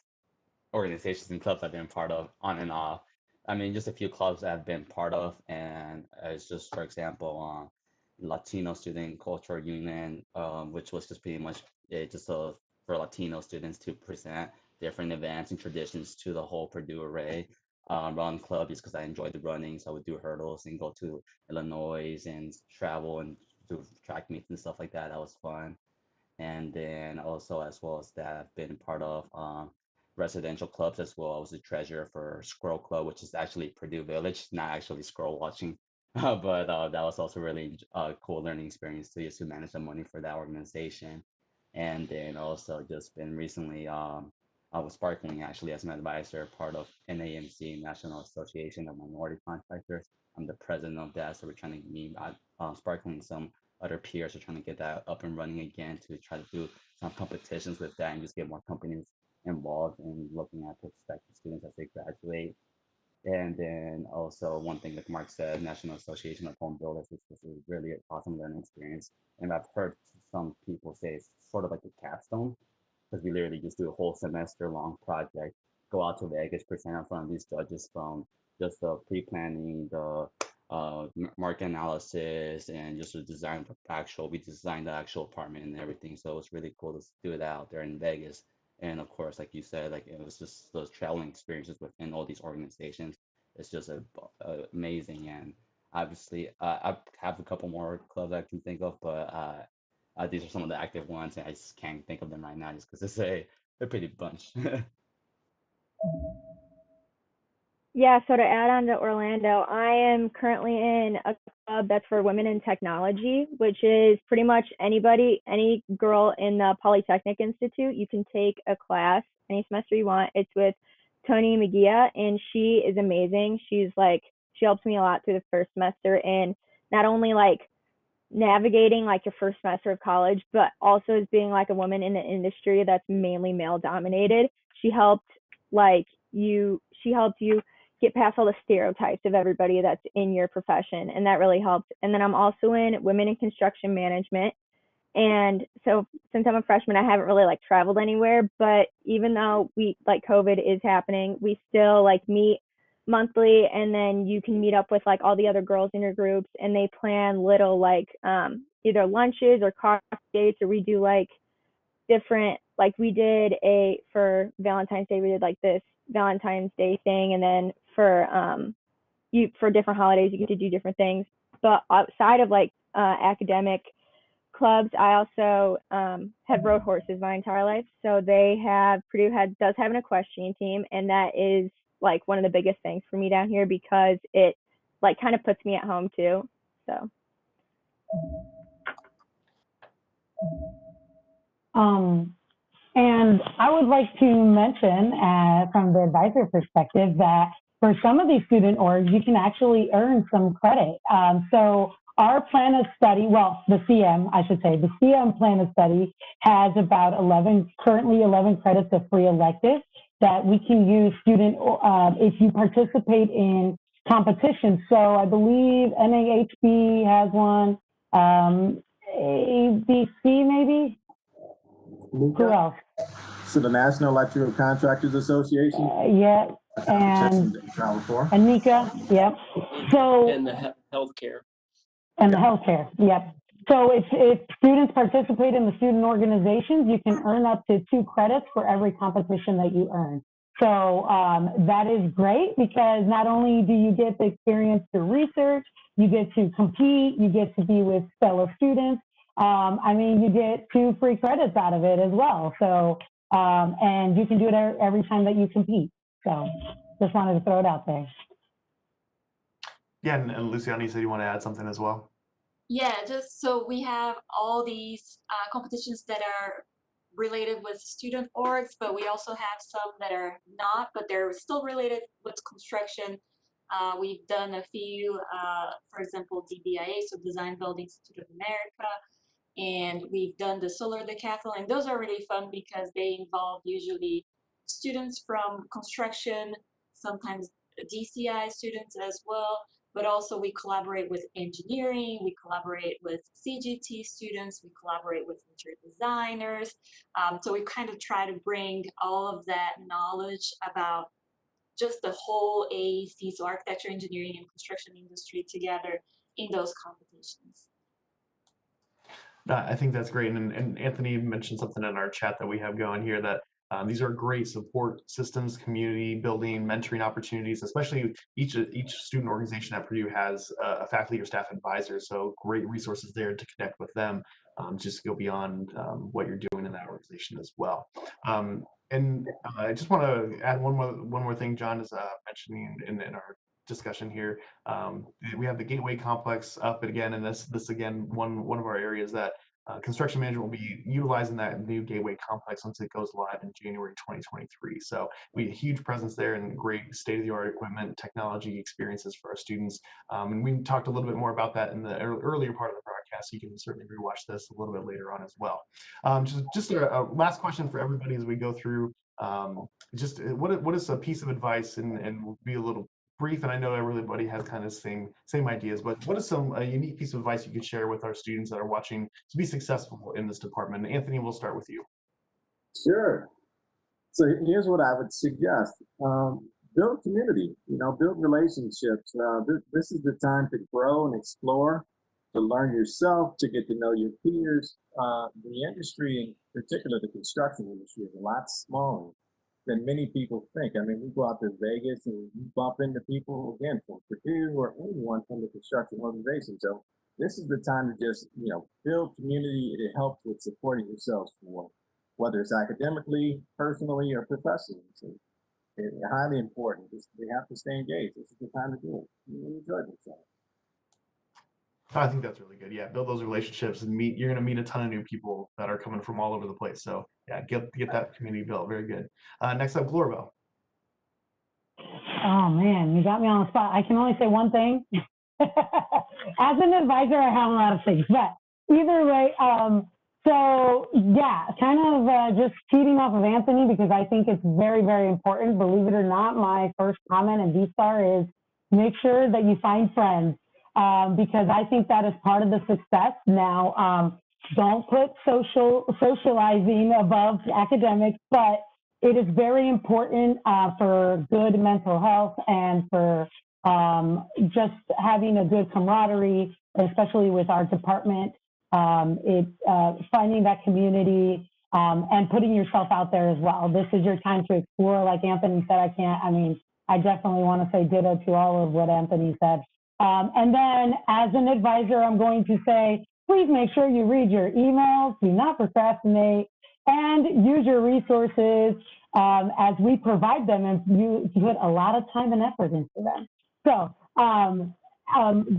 organizations and clubs I've been part of on and off. I mean, just a few clubs I've been part of, and it's just, for example, Latino Student Cultural Union, which was just pretty much for Latino students to present different events and traditions to the whole Purdue array. Run club just because I enjoyed the running, so I would do hurdles and go to Illinois and travel and do track meets and stuff like that. That was fun. And then also, as well as that, I've been part of residential clubs as well. I was the treasurer for Scroll Club, which is actually Purdue Village, not actually scroll watching. But that was also really cool learning experience to just to manage the money for that organization. And then also just been recently, I was Sparkling actually as an advisor, part of NAMC, National Association of Minority Contractors. I'm the president of that, so we're trying to meet Sparkling some other peers are trying to get that up and running again to try to do some competitions with that and just get more companies involved in looking at prospective students as they graduate. And then also one thing like Mark said, National Association of Home Builders, this is really an awesome learning experience. And I've heard some people say it's sort of like a capstone because we literally just do a whole semester long project, go out to Vegas, present in front of these judges from just the pre-planning, the market analysis, and just the design we designed the actual apartment and everything. So it was really cool to do it out there in Vegas. And of course, like you said, like it was just those traveling experiences within all these organizations. It's just amazing. And obviously, I have a couple more clubs I can think of, but These are some of the active ones, and I just can't think of them right now just because it's a pretty bunch. Yeah, so to add on to Orlando, I am currently in a club that's for women in technology, which is pretty much anybody, any girl in the Polytechnic Institute. You can take a class any semester you want. It's with Tony McGee, and she is amazing. She's like, she helps me a lot through the first semester, and not only like navigating like your first semester of college, but also as being like a woman in the industry that's mainly male dominated. She helped she helped you get past all the stereotypes of everybody that's in your profession, and that really helped. And then I'm also in women in construction management. And so since I'm a freshman, I haven't really like traveled anywhere, but even though we like COVID is happening, we still like meet monthly, and then you can meet up with like all the other girls in your groups, and they plan little like either lunches or coffee dates, or we do like different, like we did for Valentine's Day, we did like this Valentine's Day thing, and then for different holidays you get to do different things. But outside of like academic clubs, I also have rode horses my entire life. So Purdue does have an equestrian team, and that is like one of the biggest things for me down here because it like kind of puts me at home too. So and I would like to mention, from the advisor perspective, that for some of these student orgs, you can actually earn some credit. So our plan of study, well, the CM, I should say, the CM plan of study has about currently 11 credits of free electives that we can use if you participate in competitions. So I believe NAHB has one, ABC maybe? Who else? So the National Electrical Contractors Association? Yeah, and NICA, yep. So And the healthcare. And the healthcare, yep. So if students participate in the student organizations, you can earn up to 2 credits for every competition that you earn. So that is great because not only do you get the experience to research, you get to compete, you get to be with fellow students. I mean, you get 2 free credits out of it as well. So, and you can do it every time that you compete. So just wanted to throw it out there. Yeah, and Luciana, you said you want to add something as well? Yeah, just so we have all these competitions that are related with student orgs, but we also have some that are not, but they're still related with construction. We've done a few, for example, DBIA, so Design Building Institute of America, and we've done the solar decathlon, and those are really fun because they involve usually students from construction, sometimes DCI students as well, but also we collaborate with engineering, we collaborate with CGT students, we collaborate with interior designers. So we kind of try to bring all of that knowledge about just the whole AEC, so architecture, engineering, and construction industry together in those competitions. I think that's great. And Anthony mentioned something in our chat that we have going here that these are great support systems, community building, mentoring opportunities, especially each student organization at Purdue has a faculty or staff advisor. So great resources there to connect with them, just go beyond what you're doing in that organization as well. And I just want to add one more thing John is mentioning in our discussion here. We have the Gateway Complex up again, and this again one of our areas that construction management will be utilizing that new Gateway Complex once it goes live in January 2023. So we have a huge presence there and great state-of-the-art equipment, technology experiences for our students. And we talked a little bit more about that in the earlier part of the broadcast. So you can certainly rewatch this a little bit later on as well. Just a last question for everybody as we go through. Just what is a piece of advice, and we'll be a little brief, and I know everybody has kind of same ideas, but what is a unique piece of advice you could share with our students that are watching to be successful in this department? Anthony, we'll start with you. Sure. So here's what I would suggest. Build community, build relationships. This is the time to grow and explore, to learn yourself, to get to know your peers. The industry, in particular the construction industry, is a lot smaller than many people think. I mean, we go out to Vegas and we bump into people, again, from Purdue or anyone from the construction organization. So this is the time to just, build community. It helps with supporting yourselves for whether it's academically, personally, or professionally. So it's highly important. They have to stay engaged. This is the time to do it. You enjoy themselves. I think that's really good. Yeah, build those relationships and meet. You're going to meet a ton of new people that are coming from all over the place. So yeah, get that community built. Very good. Next up, Gloribel. Oh man, you got me on the spot. I can only say one thing. As an advisor, I have a lot of things, but either way, so yeah, kind of just feeding off of Anthony because I think it's very, very important. Believe it or not, my first comment in D-Star is make sure that you find friends because I think that is part of the success. Now, don't put socializing above academics, but it is very important for good mental health and for just having a good camaraderie, especially with our department. Finding that community and putting yourself out there as well. This is your time to explore. Like Anthony said, I definitely want to say ditto to all of what Anthony said. And then as an advisor, I'm going to say, please make sure you read your emails, do not procrastinate, and use your resources as we provide them, and you put a lot of time and effort into them. So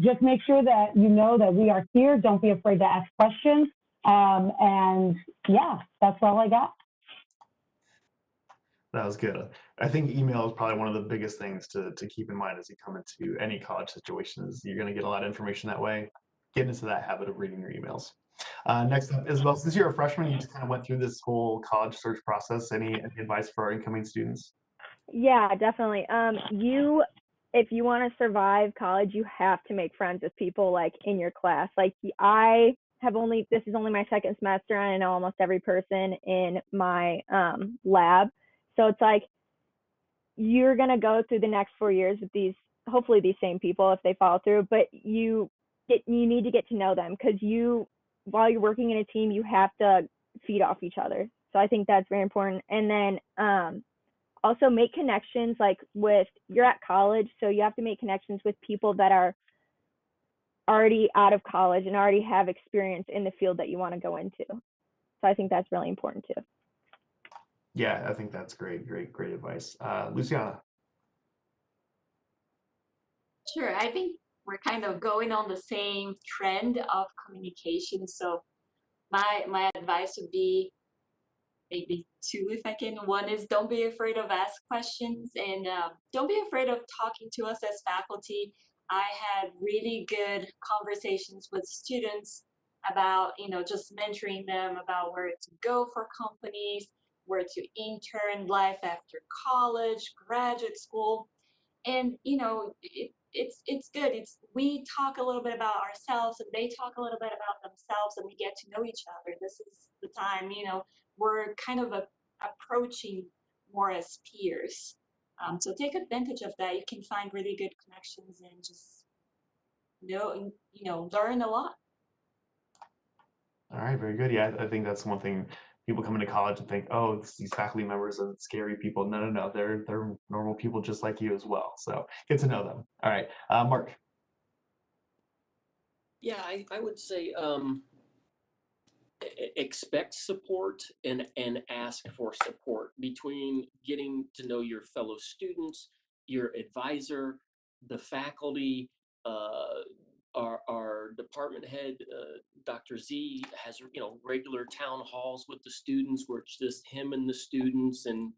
just make sure that you know that we are here. Don't be afraid to ask questions. And yeah, that's all I got. That was good. I think email is probably one of the biggest things to keep in mind as you come into any college situations. You're going to get a lot of information that way. Get into that habit of reading your emails. Next up, Isabel, since you're a freshman, you just kind of went through this whole college search process. Any advice for our incoming students? Yeah, definitely. If you want to survive college, you have to make friends with people like in your class. Like this is only my second semester and I know almost every person in my lab. So it's like you're going to go through the next 4 years with hopefully these same people if they follow through, but you need to get to know them because while you're working in a team, you have to feed off each other. So I think that's very important. And then also make connections you're at college, so you have to make connections with people that are already out of college and already have experience in the field that you want to go into. So I think that's really important too. Yeah, I think that's great advice. Luciana. Sure, I think we're kind of going on the same trend of communication. So my advice would be maybe two if I can. One is don't be afraid of ask questions and don't be afraid of talking to us as faculty. I had really good conversations with students about, just mentoring them about where to go for companies, where to intern, life after college, graduate school. And it's good. We talk a little bit about ourselves and they talk a little bit about themselves and we get to know each other. This is the time, we're kind of approaching more as peers. So take advantage of that. You can find really good connections and just learn a lot. All right, very good. Yeah, I think that's one thing. People come into college and think, oh, it's these faculty members are scary people. No, they're normal people just like you as well. So get to know them. All right, Mark. Yeah, I would say expect support and ask for support between getting to know your fellow students, your advisor, the faculty. Our department head, Dr. Z, has regular town halls with the students where it's just him and the students, and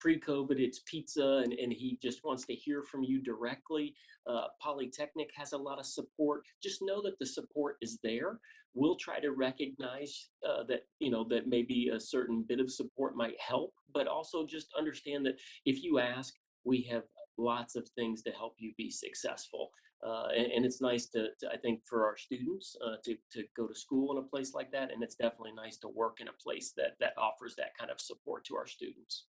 pre-COVID it's pizza, and he just wants to hear from you directly. Polytechnic has a lot of support. Just know that the support is there. We'll try to recognize that maybe a certain bit of support might help, but also just understand that if you ask, we have lots of things to help you be successful. And it's nice I think, for our students to go to school in a place like that. And it's definitely nice to work in a place that offers that kind of support to our students.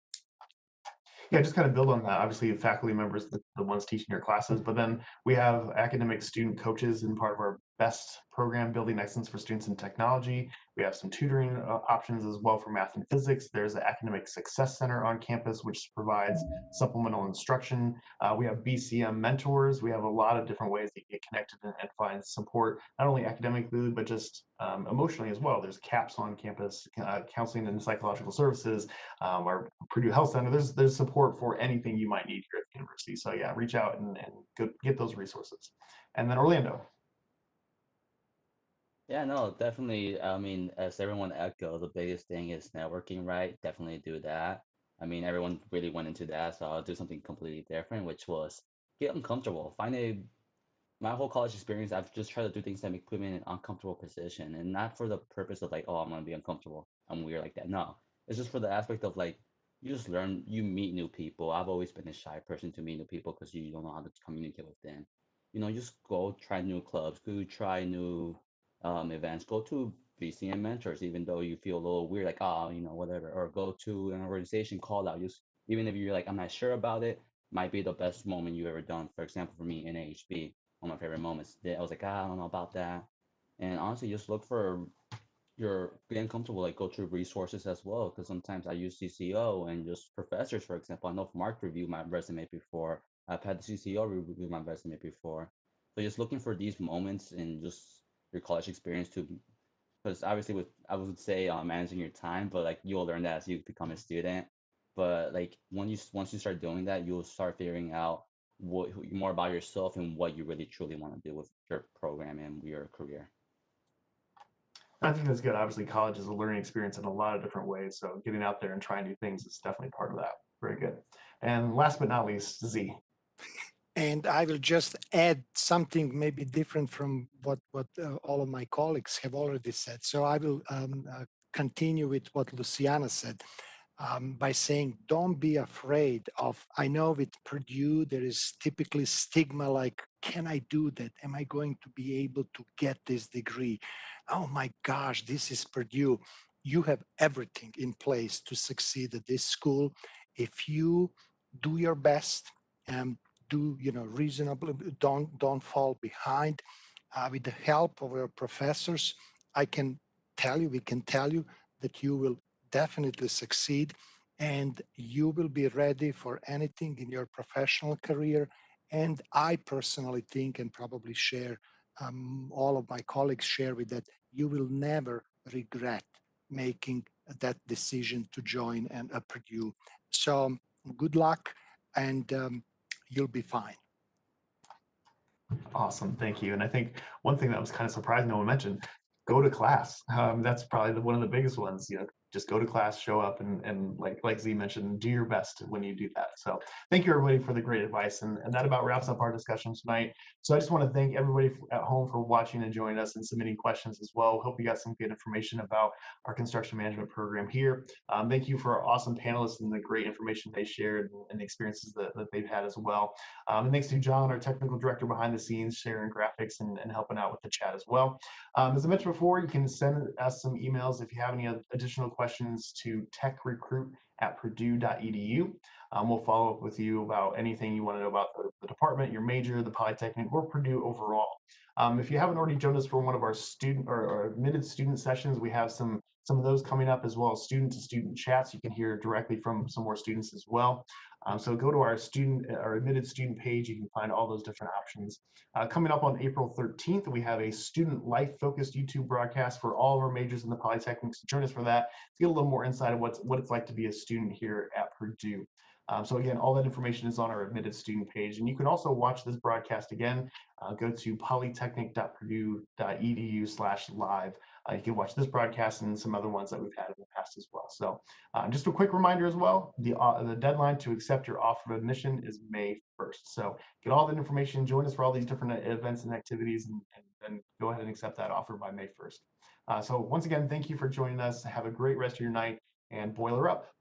Yeah, just kind of build on that. Obviously, faculty members, the ones teaching your classes, but then we have academic student coaches, and part of our best program, Building Excellence for Students in Technology. We have some tutoring options as well for math and physics. There's the Academic Success Center on campus, which provides supplemental instruction. We have BCM mentors. We have a lot of different ways to get connected and find support, not only academically, but just emotionally as well. There's CAPS on campus, counseling and psychological services, our Purdue Health Center. There's support for anything you might need here at the university. So yeah, reach out and go get those resources. And then Orlando. Yeah, no, definitely. I mean, as everyone echoed, the biggest thing is networking, right? Definitely do that. I mean, everyone really went into that, so I'll do something completely different, which was get uncomfortable. My whole college experience, I've just tried to do things that put me in an uncomfortable position, and not for the purpose of like, oh, I'm gonna be uncomfortable, I'm weird like that. No, it's just for the aspect of like, you just learn, you meet new people. I've always been a shy person to meet new people because you don't know how to communicate with them. Just go try new clubs, go try new events, go to VCM mentors, even though you feel a little weird, like, oh, whatever, or go to an organization call out. Just even if you're like, I'm not sure about it, might be the best moment you've ever done. For example, for me, NAHB, one of my favorite moments. I was like, I don't know about that. And honestly, just look for your getting comfortable, like go through resources as well. Because sometimes I use CCO and just professors, for example. I know Mark reviewed my resume before. I've had the CCO review my resume before. So just looking for these moments in just your college experience to, because obviously I would say managing your time, but like you'll learn that as you become a student. But like once you start doing that, you'll start figuring out more about yourself and what you really truly want to do with your program and your career. I think that's good. Obviously, college is a learning experience in a lot of different ways. So getting out there and trying new things is definitely part of that. Very good. And last but not least, Z. And I will just add something maybe different from what all of my colleagues have already said. So I will continue with what Luciana said. By saying, don't be afraid of, I know with Purdue, there is typically stigma like, can I do that? Am I going to be able to get this degree? Oh my gosh, this is Purdue. You have everything in place to succeed at this school. If you do your best and do, reasonably, don't fall behind. With the help of your professors, we can tell you that you will definitely succeed and you will be ready for anything in your professional career. And I personally think, and probably share, all of my colleagues share with that, you will never regret making that decision to join a Purdue. So good luck, and you'll be fine. Awesome. Thank you. And I think one thing that was kind of surprising no one mentioned, go to class. That's probably one of the biggest ones. Just go to class, show up, and like Z mentioned, do your best when you do that. So thank you everybody for the great advice, and that about wraps up our discussion tonight. So I just want to thank everybody at home for watching and joining us and submitting questions as well. Hope you got some good information about our construction management program here. Thank you for our awesome panelists and the great information they shared and the experiences that they've had as well. And thanks to John, our technical director behind the scenes, sharing graphics and helping out with the chat as well. As I mentioned before, you can send us some emails if you have any additional questions to techrecruit@purdue.edu. We'll follow up with you about anything you want to know about the department, your major, the Polytechnic, or Purdue overall. If you haven't already joined us for one of our student or admitted student sessions, we have some of those coming up, as well as student-to-student chats. You can hear directly from some more students as well. So go to our admitted student page. You can find all those different options. Coming up on April 13th, we have a student life-focused YouTube broadcast for all of our majors in the Polytechnic. So join us for that to get a little more insight of what it's like to be a student here at Purdue. So again, all that information is on our admitted student page. And you can also watch this broadcast again. Go to polytechnic.purdue.edu/live. You can watch this broadcast and some other ones that we've had in the past as well. So just a quick reminder as well, the deadline to accept your offer of admission is May 1st. So get all that information, join us for all these different events and activities, and then go ahead and accept that offer by May 1st. So once again, thank you for joining us. Have a great rest of your night, and boiler up.